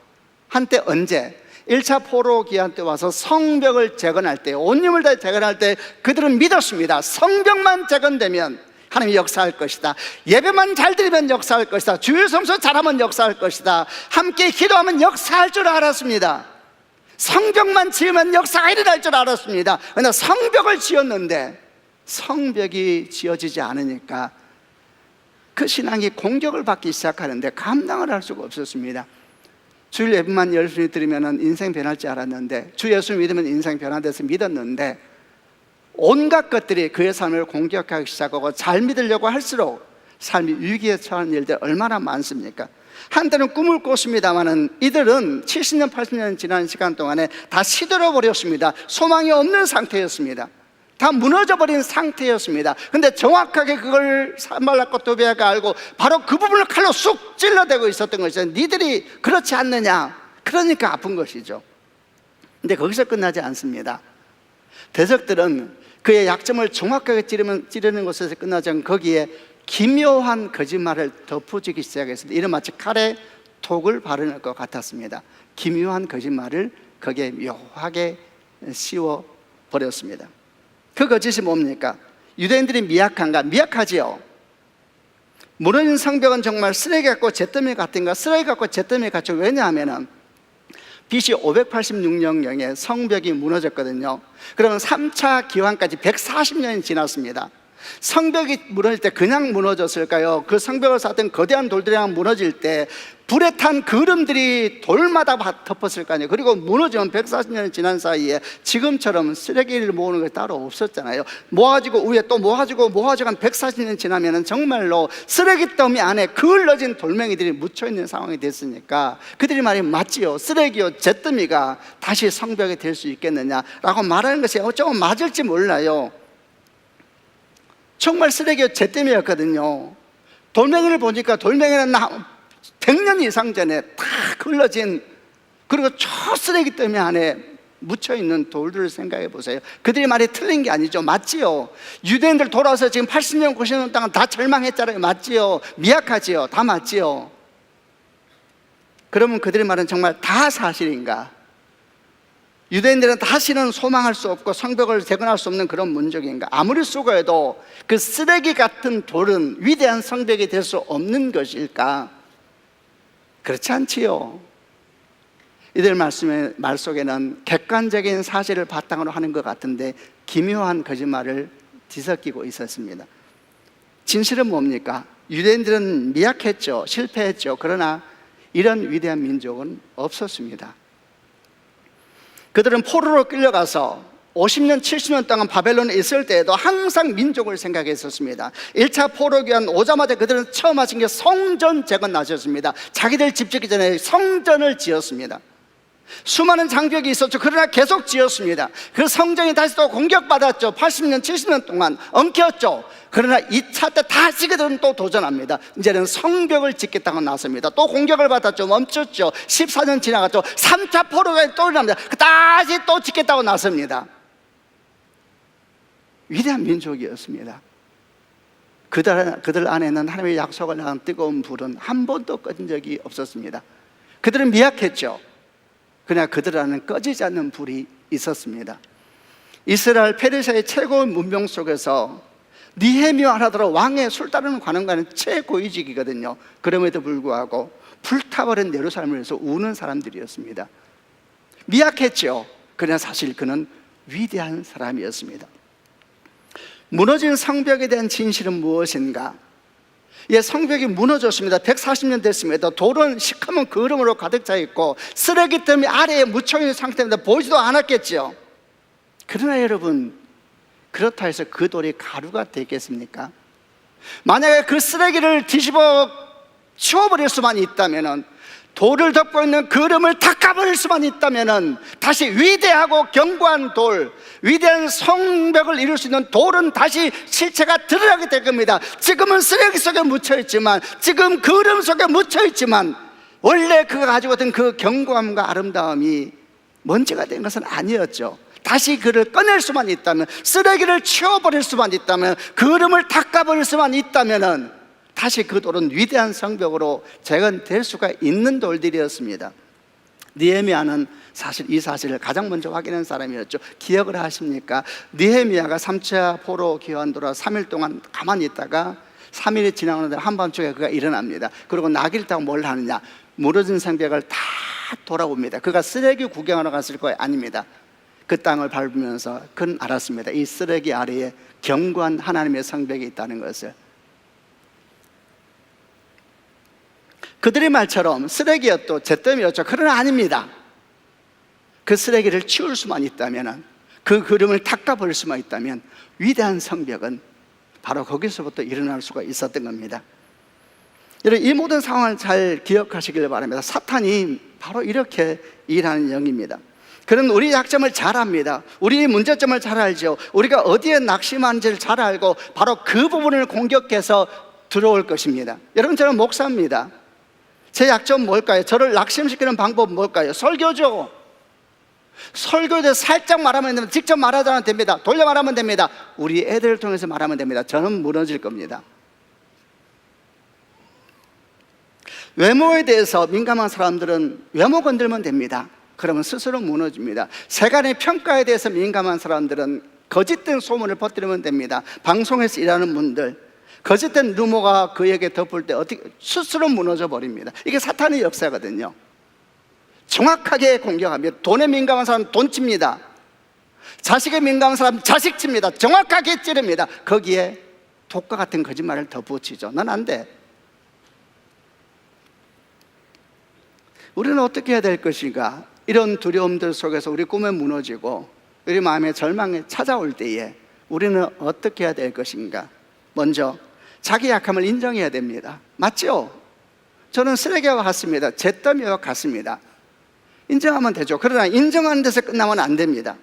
한때 언제? 1차 포로 기한 때 와서 성벽을 재건할 때, 온 힘을 다해 재건할 때 그들은 믿었습니다. 성벽만 재건되면 하나님이 역사할 것이다. 예배만 잘 드리면 역사할 것이다. 주일 성수 잘하면 역사할 것이다. 함께 기도하면 역사할 줄 알았습니다. 성벽만 지으면 역사가 일어날 줄 알았습니다. 그러나 성벽을 지었는데 성벽이 지어지지 않으니까 그 신앙이 공격을 받기 시작하는데 감당을 할 수가 없었습니다. 주일 예배만 열심히 드리면 인생 변할 줄 알았는데, 주 예수 믿으면 인생 변화돼서 믿었는데, 온갖 것들이 그의 삶을 공격하기 시작하고 잘 믿으려고 할수록 삶이 위기에 처한 일들 얼마나 많습니까? 한때는 꿈을 꿨습니다마는 이들은 70년 80년 지난 시간 동안에 다 시들어 버렸습니다. 소망이 없는 상태였습니다. 다 무너져버린 상태였습니다. 근데 정확하게 그걸 산발락과 도비아가 알고 바로 그 부분을 칼로 쑥 찔러대고 있었던 것이죠. 니들이 그렇지 않느냐, 그러니까 아픈 것이죠. 근데 거기서 끝나지 않습니다. 대적들은 그의 약점을 정확하게 찌르는 것에서 끝나지 않고 거기에 기묘한 거짓말을 덧붙이기 시작했습니다. 이런 마치 칼에 톡을 바르는 것 같았습니다. 기묘한 거짓말을 거기에 묘하게 씌워버렸습니다. 그 거짓이 뭡니까? 유대인들이 미약한가? 미약하지요. 무너진 성벽은 정말 쓰레기 같고 잿더미 같은가? 쓰레기 같고 잿더미 같죠. 왜냐하면 BC 586년경에 성벽이 무너졌거든요. 그러면 3차 기환까지 140년이 지났습니다. 성벽이 무너질 때 그냥 무너졌을까요? 그 성벽을 쌓던 거대한 돌들이 무너질 때 불에 탄 그름들이 돌마다 덮었을 거 아니에요. 그리고 무너지면 140년이 지난 사이에 지금처럼 쓰레기를 모으는 게 따로 없었잖아요. 모아지고 위에 또 모아지고 한 140년 지나면 정말로 쓰레기 더미 안에 그을러진 돌멩이들이 묻혀있는 상황이 됐으니까 그들이 말이 맞지요. 쓰레기요 잿더미가 다시 성벽이 될 수 있겠느냐라고 말하는 것이 어쩌면 맞을지 몰라요. 정말 쓰레기요 잿더미였거든요. 돌멩이를 보니까 돌멩이는 100년 이상 전에 다 흘러진, 그리고 저 쓰레기 더미 안에 묻혀있는 돌들을 생각해 보세요. 그들의 말이 틀린 게 아니죠. 맞지요. 유대인들 돌아와서 지금 80년 90년 동안 다 절망했잖아요. 맞지요. 미약하지요. 다 맞지요. 그러면 그들의 말은 정말 다 사실인가? 유대인들은 다시는 소망할 수 없고 성벽을 재건할 수 없는 그런 민족인가? 아무리 수고해도 그 쓰레기 같은 돌은 위대한 성벽이 될 수 없는 것일까? 그렇지 않지요. 이들 말 속에는 객관적인 사실을 바탕으로 하는 것 같은데 기묘한 거짓말을 뒤섞이고 있었습니다. 진실은 뭡니까? 유대인들은 미약했죠. 실패했죠. 그러나 이런 위대한 민족은 없었습니다. 그들은 포로로 끌려가서 50년, 70년 동안 바벨론에 있을 때에도 항상 민족을 생각했었습니다. 1차 포로기한 오자마자 그들은 처음 하신 게 성전 재건 나셨습니다. 자기들 집 짓기 전에 성전을 지었습니다. 수많은 장벽이 있었죠. 그러나 계속 지었습니다. 그 성전이 다시 또 공격받았죠. 80년, 70년 동안 엉켰죠. 그러나 2차 때 다시 그들은 또 도전합니다. 이제는 성벽을 짓겠다고 나섭니다. 또 공격을 받았죠. 멈췄죠. 14년 지나갔죠. 3차 포로가 또 일어납니다. 다시 또 짓겠다고 나섭니다. 위대한 민족이었습니다. 그들 안에는 하나님의 약속을 향한 뜨거운 불은 한 번도 꺼진 적이 없었습니다. 그들은 미약했죠. 그러나 그들 안에는 꺼지지 않는 불이 있었습니다. 이스라엘 페르시아의 최고 문명 속에서 느헤미야 하나더러 왕의 술 따르는 관원과는 최고위직이거든요. 그럼에도 불구하고 불타버린 예루살렘을 위해서 우는 사람들이었습니다. 미약했죠. 그러나 사실 그는 위대한 사람이었습니다. 무너진 성벽에 대한 진실은 무엇인가? 예, 성벽이 무너졌습니다. 140년 됐습니다. 돌은 시커먼 그름으로 가득 차 있고 쓰레기 때문에 아래에 묻혀 있는 상태입니다. 보이지도 않았겠죠. 그러나 여러분, 그렇다 해서 그 돌이 가루가 되겠습니까? 만약에 그 쓰레기를 뒤집어 치워버릴 수만 있다면, 돌을 덮고 있는 그름을 닦아버릴 수만 있다면 다시 위대하고 견고한 돌, 위대한 성벽을 이룰 수 있는 돌은 다시 실체가 드러나게 될 겁니다. 지금은 쓰레기 속에 묻혀있지만, 지금 그름 속에 묻혀있지만, 원래 그가 가지고 있던 그 견고함과 아름다움이 먼지가 된 것은 아니었죠. 다시 그를 꺼낼 수만 있다면, 쓰레기를 치워버릴 수만 있다면, 그름을 닦아버릴 수만 있다면 다시 그 돌은 위대한 성벽으로 재건될 수가 있는 돌들이었습니다. 느헤미야는 사실 이 사실을 가장 먼저 확인한 사람이었죠. 기억을 하십니까? 느헤미야가 3차 포로 기환 돌아 3일 동안 가만히 있다가 3일이 지나가는데 한밤중에 그가 일어납니다. 그리고 낙일 타고 뭘 하느냐? 무너진 성벽을 다 돌아봅니다. 그가 쓰레기 구경하러 갔을 거예요? 아닙니다. 그 땅을 밟으면서 그는 알았습니다. 이 쓰레기 아래에 견고한 하나님의 성벽이 있다는 것을. 그들의 말처럼 쓰레기였고 잿더미였죠. 그러나 아닙니다. 그 쓰레기를 치울 수만 있다면, 그 그름을 닦아버릴 수만 있다면 위대한 성벽은 바로 거기서부터 일어날 수가 있었던 겁니다. 여러분, 이 모든 상황을 잘 기억하시길 바랍니다. 사탄이 바로 이렇게 일하는 영입니다. 그는 우리 약점을 잘 압니다. 우리의 문제점을 잘 알죠. 우리가 어디에 낙심하는지를 잘 알고 바로 그 부분을 공격해서 들어올 것입니다. 여러분, 저는 목사입니다. 제 약점 뭘까요? 저를 낙심시키는 방법은 뭘까요? 설교죠. 설교에 대해서 살짝 말하면 됩니다. 직접 말하지 않아도 됩니다. 돌려 말하면 됩니다. 우리 애들을 통해서 말하면 됩니다. 저는 무너질 겁니다. 외모에 대해서 민감한 사람들은 외모 건들면 됩니다. 그러면 스스로 무너집니다. 세간의 평가에 대해서 민감한 사람들은 거짓된 소문을 퍼뜨리면 됩니다. 방송에서 일하는 분들, 거짓된 루머가 그에게 덮을 때 어떻게 스스로 무너져 버립니다. 이게 사탄의 역사거든요. 정확하게 공격합니다. 돈에 민감한 사람은 돈 칩니다. 자식에 민감한 사람은 자식 칩니다. 정확하게 찌릅니다. 거기에 독과 같은 거짓말을 덧붙이죠. 넌 안 돼. 우리는 어떻게 해야 될 것인가? 이런 두려움들 속에서 우리 꿈에 무너지고 우리 마음의 절망이 찾아올 때에 우리는 어떻게 해야 될 것인가? 먼저 자기 약함을 인정해야 됩니다. 맞죠? 저는 쓰레기와 같습니다. 잿더미와 같습니다. 인정하면 되죠. 그러나 인정하는 데서 끝나면 안 됩니다.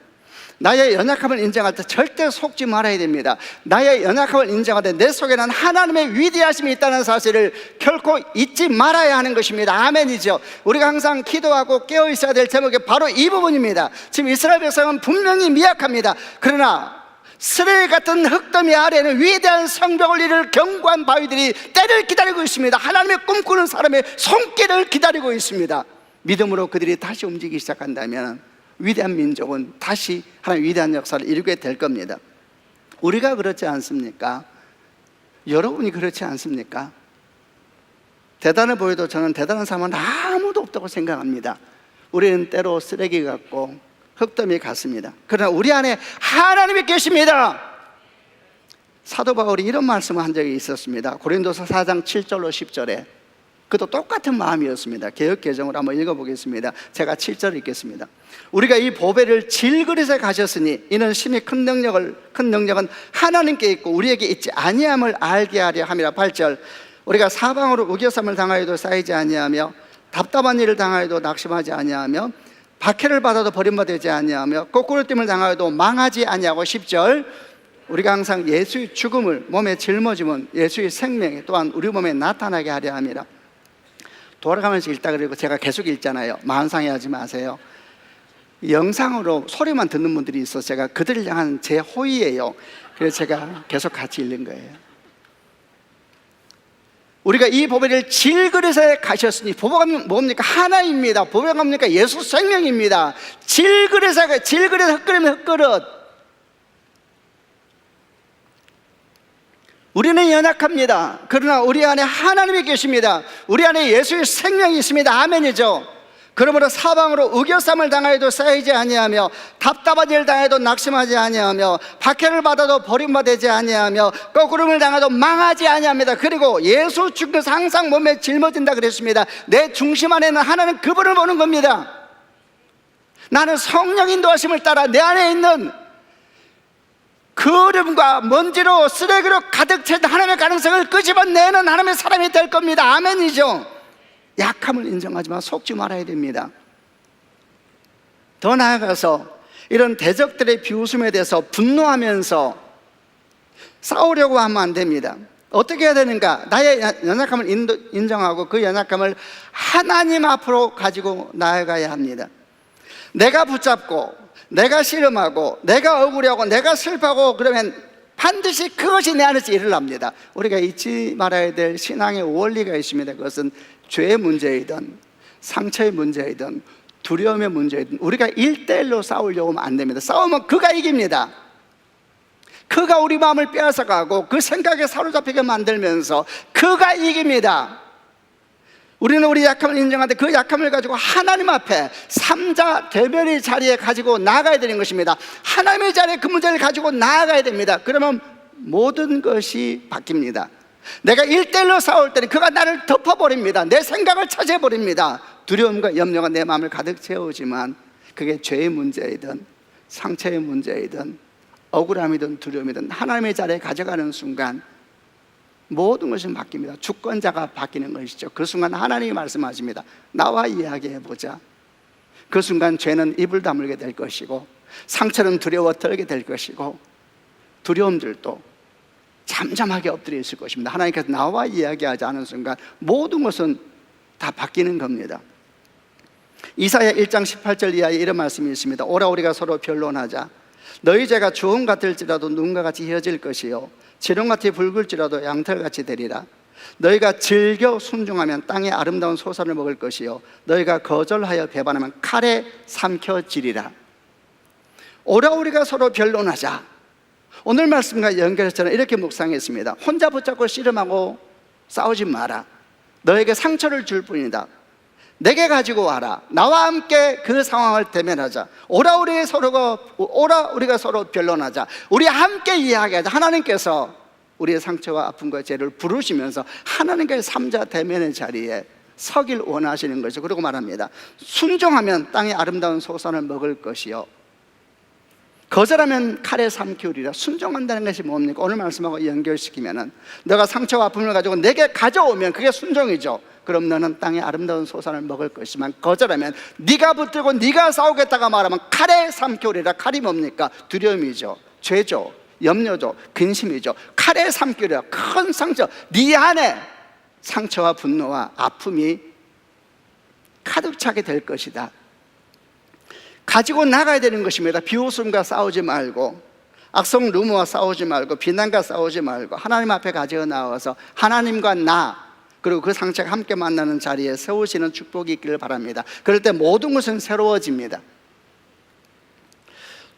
나의 연약함을 인정할 때 절대 속지 말아야 됩니다. 나의 연약함을 인정할 때 내 속에는 하나님의 위대하심이 있다는 사실을 결코 잊지 말아야 하는 것입니다. 아멘이죠. 우리가 항상 기도하고 깨어 있어야 될 제목이 바로 이 부분입니다. 지금 이스라엘 백성은 분명히 미약합니다. 그러나 쓰레기 같은 흙더미 아래에는 위대한 성벽을 이룰 견고한 바위들이 때를 기다리고 있습니다. 하나님의 꿈꾸는 사람의 손길을 기다리고 있습니다. 믿음으로 그들이 다시 움직이기 시작한다면 위대한 민족은 다시 하나님의 위대한 역사를 이루게 될 겁니다. 우리가 그렇지 않습니까? 여러분이 그렇지 않습니까? 대단해 보여도 저는 대단한 사람은 아무도 없다고 생각합니다. 우리는 때로 쓰레기 같고 흙더미 같습니다. 그러나 우리 안에 하나님이 계십니다. 사도 바울이 이런 말씀을 한 적이 있었습니다. 고린도서 4장 7절로 10절에 그도 똑같은 마음이었습니다. 개역개정으로 한번 읽어보겠습니다. 제가 7절 읽겠습니다. 우리가 이 보배를 질그릇에 가졌으니 이는 심히 큰 능력은 하나님께 있고 우리에게 있지 아니함을 알게 하려 함이라. 8절 우리가 사방으로 우겨쌈을 당하여도 쌓이지 아니하며 답답한 일을 당하여도 낙심하지 아니하며 박해를 받아도 버림받지 아니하며 거꾸로 됨을 당하여도 망하지 아니하고 10절 우리가 항상 예수의 죽음을 몸에 짊어지면 예수의 생명이 또한 우리 몸에 나타나게 하려 함이라. 돌아가면서 읽다 그리고 제가 계속 읽잖아요. 마음 상해하지 마세요. 영상으로 소리만 듣는 분들이 있어서 제가 그들을 향한 제 호의예요. 그래서 제가 계속 같이 읽는 거예요. 우리가 이 보배를 질그릇에 가셨으니, 보배가 뭡니까? 하나입니다. 보배가 뭡니까? 예수 생명입니다. 질그릇에, 흙그릇이면 흙그릇. 우리는 연약합니다. 그러나 우리 안에 하나님이 계십니다. 우리 안에 예수의 생명이 있습니다. 아멘이죠. 그러므로 사방으로 우겨쌈을 당하여도 쌓이지 아니하며 답답한 일 당해도 낙심하지 아니하며 박해를 받아도 버림받지 아니하며 거꾸름을 당해도 망하지 아니합니다. 그리고 예수 죽어서 항상 몸에 짊어진다 그랬습니다. 내 중심 안에는 하나는 그분을 보는 겁니다. 나는 성령 인도하심을 따라 내 안에 있는 거름과 먼지로 쓰레기로 가득 찬 하나님의 가능성을 끄집어내는 하나님의 사람이 될 겁니다. 아멘이죠. 약함을 인정하지만 속지 말아야 됩니다. 더 나아가서 이런 대적들의 비웃음에 대해서 분노하면서 싸우려고 하면 안 됩니다. 어떻게 해야 되는가? 나의 연약함을 인정하고 그 연약함을 하나님 앞으로 가지고 나아가야 합니다. 내가 붙잡고 내가 씨름하고 내가 억울해하고 내가 슬퍼하고 그러면 반드시 그것이 내 안에서 일어납니다. 우리가 잊지 말아야 될 신앙의 원리가 있습니다. 그것은 죄의 문제이든 상처의 문제이든 두려움의 문제이든 우리가 1대1로 싸우려고 하면 안 됩니다. 싸우면 그가 이깁니다. 그가 우리 마음을 빼앗아가고 그 생각에 사로잡히게 만들면서 그가 이깁니다. 우리는 우리 약함을 인정하는데 그 약함을 가지고 하나님 앞에 삼자 대면의 자리에 가지고 나아가야 되는 것입니다. 하나님의 자리에 그 문제를 가지고 나아가야 됩니다. 그러면 모든 것이 바뀝니다. 내가 1대1로 싸울 때는 그가 나를 덮어버립니다. 내 생각을 차지해버립니다. 두려움과 염려가 내 마음을 가득 채우지만 그게 죄의 문제이든 상처의 문제이든 억울함이든 두려움이든 하나님의 자리에 가져가는 순간 모든 것이 바뀝니다. 주권자가 바뀌는 것이죠. 그 순간 하나님이 말씀하십니다. 나와 이야기해보자. 그 순간 죄는 입을 다물게 될 것이고 상처는 두려워 떨게 될 것이고 두려움들도 잠잠하게 엎드려 있을 것입니다. 하나님께서 나와 이야기하지 않은 순간 모든 것은 다 바뀌는 겁니다. 이사야 1장 18절 이하에 이런 말씀이 있습니다. 오라 우리가 서로 변론하자. 너희 죄가 주홍 같을지라도 눈과 같이 휘어질 것이요 지렁같이 붉을지라도 양털같이 되리라. 너희가 즐겨 순종하면 땅의 아름다운 소산을 먹을 것이요 너희가 거절하여 배반하면 칼에 삼켜지리라. 오라 우리가 서로 변론하자. 오늘 말씀과 연결해서 저는 이렇게 묵상했습니다. 혼자 붙잡고 씨름하고 싸우지 마라. 너에게 상처를 줄 뿐이다. 내게 가지고 와라. 나와 함께 그 상황을 대면하자. 오라 우리가 서로 변론하자. 우리 함께 이야기하자. 하나님께서 우리의 상처와 아픔과 죄를 부르시면서 하나님께서 삼자 대면의 자리에 서길 원하시는 것이죠. 그리고 말합니다. 순종하면 땅의 아름다운 소산을 먹을 것이요 거절하면 칼에 삼키우리라. 순종한다는 것이 뭡니까? 오늘 말씀하고 연결시키면은 너가 상처와 아픔을 가지고 내게 가져오면 그게 순종이죠. 그럼 너는 땅의 아름다운 소산을 먹을 것이지만 거절하면 네가 붙들고 네가 싸우겠다가 말하면 칼에 삼키우리라. 칼이 뭡니까? 두려움이죠. 죄죠. 염려죠. 근심이죠. 칼에 삼키우리라. 큰 상처, 네 안에 상처와 분노와 아픔이 가득 차게 될 것이다. 가지고 나가야 되는 것입니다. 비웃음과 싸우지 말고 악성 루머와 싸우지 말고 비난과 싸우지 말고 하나님 앞에 가지고 나와서 하나님과 나 그리고 그 상처가 함께 만나는 자리에 세우시는 축복이 있기를 바랍니다. 그럴 때 모든 것은 새로워집니다.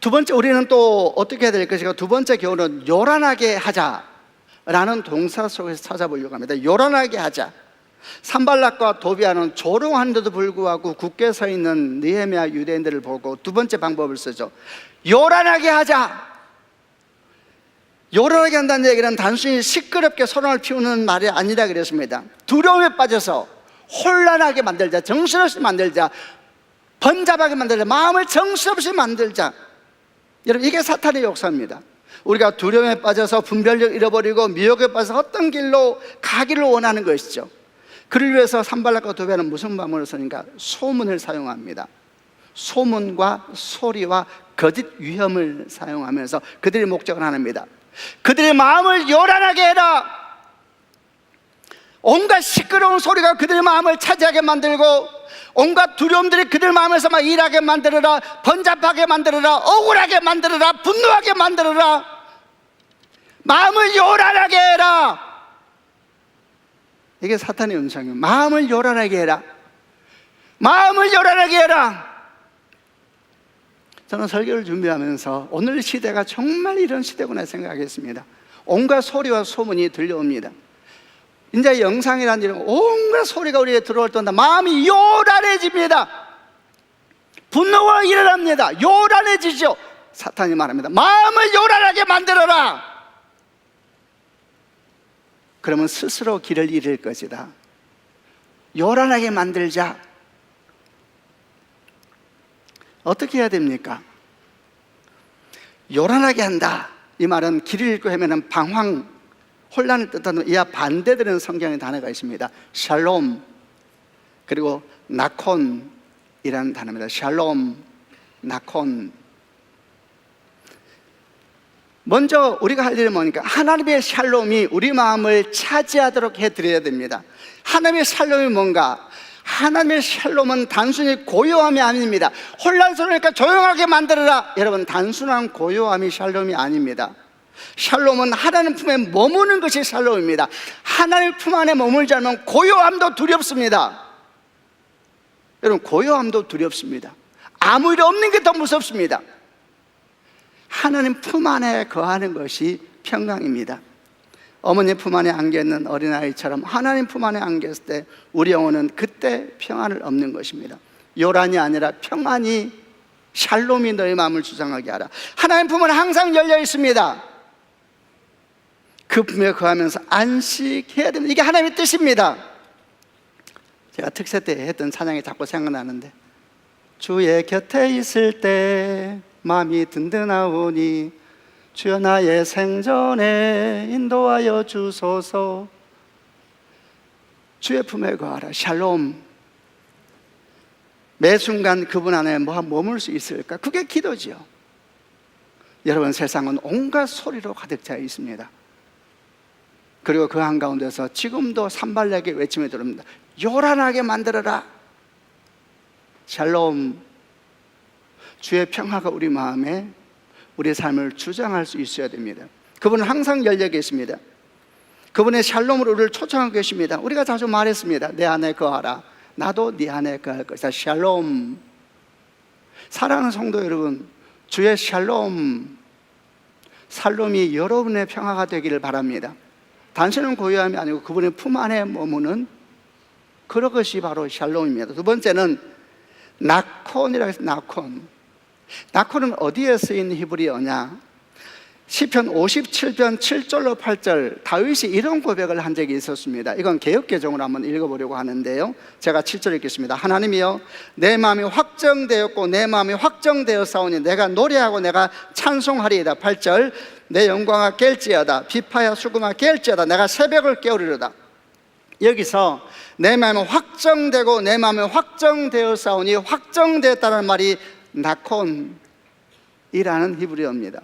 두 번째, 우리는 또 어떻게 해야 될 것인가? 두 번째 교훈은 요란하게 하자라는 동사 속에서 찾아보려고 합니다. 요란하게 하자. 산발락과 도비아는 조롱하는데도 불구하고 굳게 서 있는 느헤미야 유대인들을 보고 두 번째 방법을 쓰죠. 요란하게 하자. 요란하게 한다는 얘기는 단순히 시끄럽게 소란을 피우는 말이 아니라 그랬습니다. 두려움에 빠져서 혼란하게 만들자, 정신없이 만들자, 번잡하게 만들자, 마음을 정신없이 만들자. 여러분, 이게 사탄의 역사입니다. 우리가 두려움에 빠져서 분별력 잃어버리고 미혹에 빠져서 어떤 길로 가기를 원하는 것이죠. 그를 위해서 산발락과 도비아는 무슨 방법을 쓰니까 소문을 사용합니다. 소문과 소리와 거짓 위험을 사용하면서 그들의 목적은 하나입니다. 그들의 마음을 요란하게 해라. 온갖 시끄러운 소리가 그들의 마음을 차지하게 만들고, 온갖 두려움들이 그들 마음에서 막 일하게 만들어라. 번잡하게 만들어라. 억울하게 만들어라. 분노하게 만들어라. 마음을 요란하게 해라. 이게 사탄의 음성이에요. 마음을 요란하게 해라. 마음을 요란하게 해라. 저는 설교를 준비하면서 오늘 시대가 정말 이런 시대구나 생각했습니다. 온갖 소리와 소문이 들려옵니다. 이제 영상이라는 일은 온갖 소리가 우리에게 들어올 때마다 마음이 요란해집니다. 분노가 일어납니다. 요란해지죠. 사탄이 말합니다. 마음을 요란하게 만들어라. 그러면 스스로 길을 잃을 것이다. 요란하게 만들자. 어떻게 해야 됩니까? 요란하게 한다. 이 말은 길을 잃고 헤매는 방황, 혼란을 뜻하는 이와 반대되는 성경의 단어가 있습니다. 샬롬, 그리고 나콘이라는 단어입니다. 샬롬, 나콘. 먼저 우리가 할 일은 뭐니까 하나님의 샬롬이 우리 마음을 차지하도록 해드려야 됩니다. 하나님의 샬롬이 뭔가? 하나님의 샬롬은 단순히 고요함이 아닙니다. 혼란스러우니까 조용하게 만들어라. 여러분, 단순한 고요함이 샬롬이 아닙니다. 샬롬은 하나님 품에 머무는 것이 샬롬입니다. 하나님 품 안에 머물지 않으면 고요함도 두렵습니다. 여러분, 고요함도 두렵습니다. 아무 일 없는 게 더 무섭습니다. 하나님 품 안에 거하는 것이 평강입니다. 어머니 품 안에 안겨있는 어린아이처럼 하나님 품 안에 안겼을 때 우리 영혼은 그때 평안을 얻는 것입니다. 요란이 아니라 평안이, 샬롬이 너의 마음을 주장하게 하라. 하나님 품은 항상 열려 있습니다. 그 품에 거하면서 안식해야 됩니다. 이게 하나님의 뜻입니다. 제가 특세 때 했던 찬양이 자꾸 생각나는데, 주의 곁에 있을 때 마음이 든든하오니 주여 나의 생전에 인도하여 주소서. 주의 품에 거하라. 샬롬. 매 순간 그분 안에 머물 수 있을까? 그게 기도지요. 여러분, 세상은 온갖 소리로 가득 차 있습니다. 그리고 그 한가운데서 지금도 산발나게 외침이 들어옵니다. 요란하게 만들어라. 샬롬. 주의 평화가 우리 마음에, 우리의 삶을 주장할 수 있어야 됩니다. 그분은 항상 열려 계십니다. 그분의 샬롬으로 우리를 초청하고 계십니다. 우리가 자주 말했습니다. 내 안에 거하라. 나도 네 안에 거할 것이다. 샬롬. 사랑하는 성도 여러분, 주의 샬롬이 여러분의 평화가 되기를 바랍니다. 단순한 고요함이 아니고 그분의 품 안에 머무는 그런 것이 바로 샬롬입니다. 두 번째는 나콘이라고 해서 나콘. 나콘은 어디에 쓰인 히브리어냐? 시편 57편 7절로 8절, 다윗이 이런 고백을 한 적이 있었습니다. 이건 개역개정으로 한번 읽어보려고 하는데요, 제가 7절 읽겠습니다. 하나님이여, 내 마음이 확정되었고 내 마음이 확정되었사오니 내가 노래하고 내가 찬송하리이다. 8절, 내 영광아 깰지어다, 비파야 수금아 깰지어다, 내가 새벽을 깨우리로다. 여기서 내 마음이 확정되고 내 마음이 확정되었사오니, 확정되었다는 말이 나콘이라는 히브리어입니다.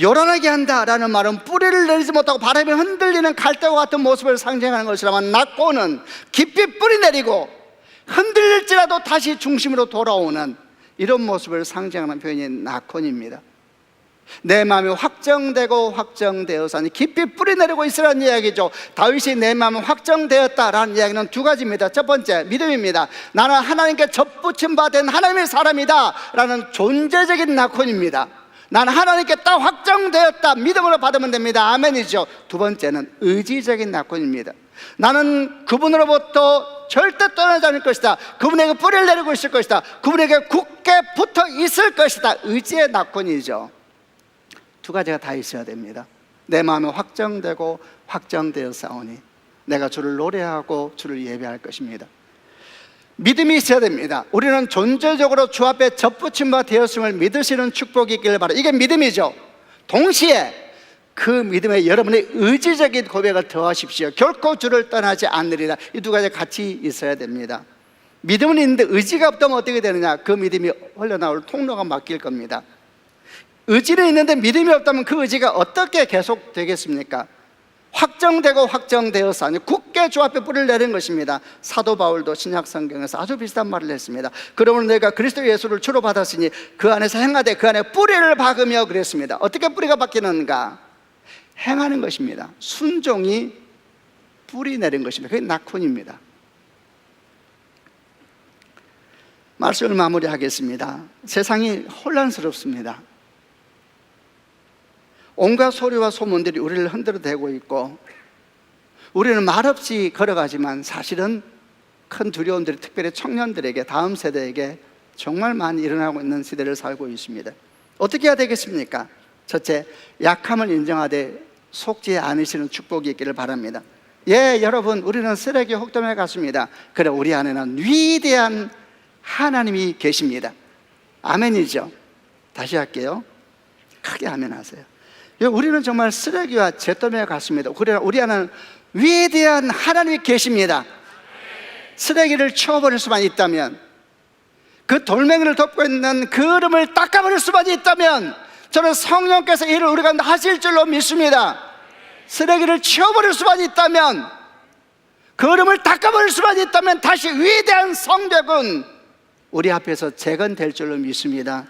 요란하게 한다라는 말은 뿌리를 내리지 못하고 바람에 흔들리는 갈대와 같은 모습을 상징하는 것이라면, 나콘은 깊이 뿌리 내리고 흔들릴지라도 다시 중심으로 돌아오는 이런 모습을 상징하는 표현이 나콘입니다. 내 마음이 확정되고 확정되어서 깊이 뿌리 내리고 있으라는 이야기죠. 다윗이 내 마음이 확정되었다라는 이야기는 두 가지입니다. 첫 번째, 믿음입니다. 나는 하나님께 접붙임 바 된 하나님의 사람이다 라는 존재적인 나콘입니다. 나는 하나님께 딱 확정되었다, 믿음으로 받으면 됩니다. 아멘이죠. 두 번째는 의지적인 나콘입니다. 나는 그분으로부터 절대 떠나지 않을 것이다. 그분에게 뿌리를 내리고 있을 것이다. 그분에게 굳게 붙어 있을 것이다. 의지의 나콘이죠. 두 가지가 다 있어야 됩니다. 내 마음이 확정되고 확정되었사오니 내가 주를 노래하고 주를 예배할 것입니다. 믿음이 있어야 됩니다. 우리는 존재적으로 주 앞에 접붙임 바 되었음을 믿으시는 축복이 있기를 바랍니다. 이게 믿음이죠. 동시에 그 믿음에 여러분의 의지적인 고백을 더하십시오. 결코 주를 떠나지 않으리라. 이 두 가지 같이 있어야 됩니다. 믿음은 있는데 의지가 없다면 어떻게 되느냐? 그 믿음이 흘러나올 통로가 막힐 겁니다. 의지는 있는데 믿음이 없다면 그 의지가 어떻게 계속 되겠습니까? 확정되고 확정되어서 아니 굳게 주 앞에 뿌리를 내린 것입니다. 사도 바울도 신약 성경에서 아주 비슷한 말을 했습니다. 그러므로 내가 그리스도 예수를 주로 받았으니 그 안에서 행하되 그 안에 뿌리를 박으며 그랬습니다. 어떻게 뿌리가 박히는가? 행하는 것입니다. 순종이 뿌리 내린 것입니다. 그게 낙훈입니다. 말씀을 마무리하겠습니다. 세상이 혼란스럽습니다. 온갖 소리와 소문들이 우리를 흔들어대고 있고 우리는 말없이 걸어가지만 사실은 큰 두려움들이 특별히 청년들에게, 다음 세대에게 정말 많이 일어나고 있는 시대를 살고 있습니다. 어떻게 해야 되겠습니까? 첫째, 약함을 인정하되 속지 않으시는 축복이 있기를 바랍니다. 예, 여러분, 우리는 쓰레기 혹dom에 갔습니다. 그래, 우리 안에는 위대한 하나님이 계십니다. 아멘이죠? 다시 할게요. 크게 아멘 하세요. 우리는 정말 쓰레기와 잿더미에 갔습니다. 그러나 우리 안에는 위대한 하나님이 계십니다. 쓰레기를 치워버릴 수만 있다면, 그 돌멩이를 덮고 있는 그름을 닦아버릴 수만 있다면 저는 성령께서 이를 우리가 하실 줄로 믿습니다. 쓰레기를 치워버릴 수만 있다면, 그름을 닦아버릴 수만 있다면 다시 위대한 성벽은 우리 앞에서 재건될 줄로 믿습니다.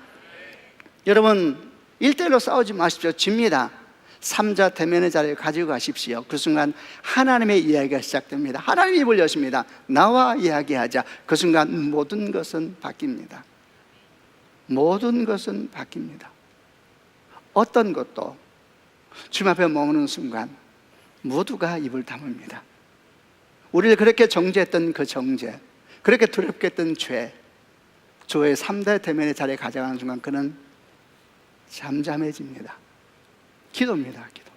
여러분, 1대1로 싸우지 마십시오. 집니다. 삼자 대면의 자리에 가지고 가십시오. 그 순간 하나님의 이야기가 시작됩니다. 하나님의 입을 여십니다. 나와 이야기하자. 그 순간 모든 것은 바뀝니다. 모든 것은 바뀝니다. 어떤 것도 주님 앞에 머무는 순간 모두가 입을 다뭅니다. 우리를 그렇게 정죄했던 그 정죄, 그렇게 두렵게 했던 죄, 주의 3대 대면의 자리에 가져가는 순간 그는 잠잠해집니다. 기도입니다. 기도.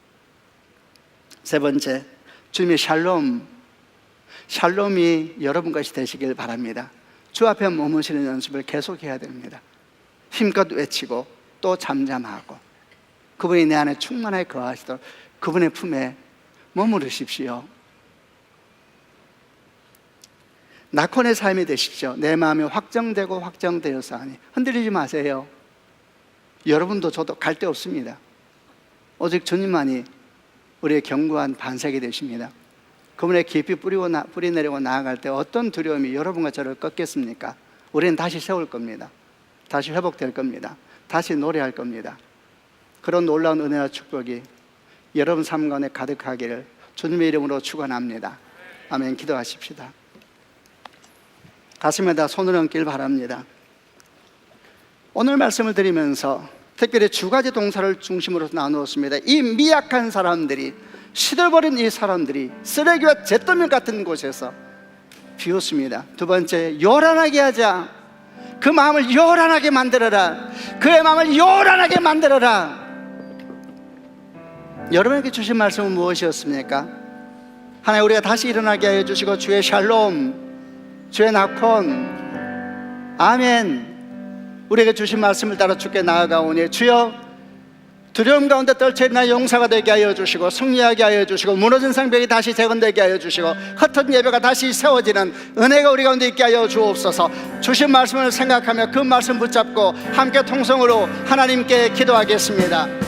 세 번째, 주님의 샬롬이 여러분 것이 되시길 바랍니다. 주 앞에 머무시는 연습을 계속해야 됩니다. 힘껏 외치고 또 잠잠하고 그분이 내 안에 충만하게 거하시도록 그분의 품에 머무르십시오. 낙헌의 삶이 되십시오. 내 마음이 확정되고 확정되어서 하니 흔들리지 마세요. 여러분도 저도 갈 데 없습니다. 오직 주님만이 우리의 견고한 반석이 되십니다. 그분의 깊이 뿌리 내리고 나아갈 때 어떤 두려움이 여러분과 저를 꺾겠습니까? 우리는 다시 세울 겁니다. 다시 회복될 겁니다. 다시 노래할 겁니다. 그런 놀라운 은혜와 축복이 여러분 삶 가운데 가득하기를 주님의 이름으로 축원합니다. 아멘. 기도하십시다. 가슴에다 손을 얹길 바랍니다. 오늘 말씀을 드리면서 특별히 두 가지 동사를 중심으로 나누었습니다. 이 미약한 사람들이, 시들버린 이 사람들이 쓰레기와 잿더미 같은 곳에서 비웠습니다. 두 번째, 요란하게 하자. 그 마음을 요란하게 만들어라. 그의 마음을 요란하게 만들어라. 여러분에게 주신 말씀은 무엇이었습니까? 하나님, 우리가 다시 일어나게 하여 주시고 주의 샬롬, 주의 낙헌, 아멘. 우리에게 주신 말씀을 따라 주께 나아가오니 주여, 두려움 가운데 떨쳐있나 용사가 되게 하여 주시고 승리하게 하여 주시고 무너진 성벽이 다시 재건되게 하여 주시고 흩어진 예배가 다시 세워지는 은혜가 우리 가운데 있게 하여 주옵소서. 주신 말씀을 생각하며 그 말씀 붙잡고 함께 통성으로 하나님께 기도하겠습니다.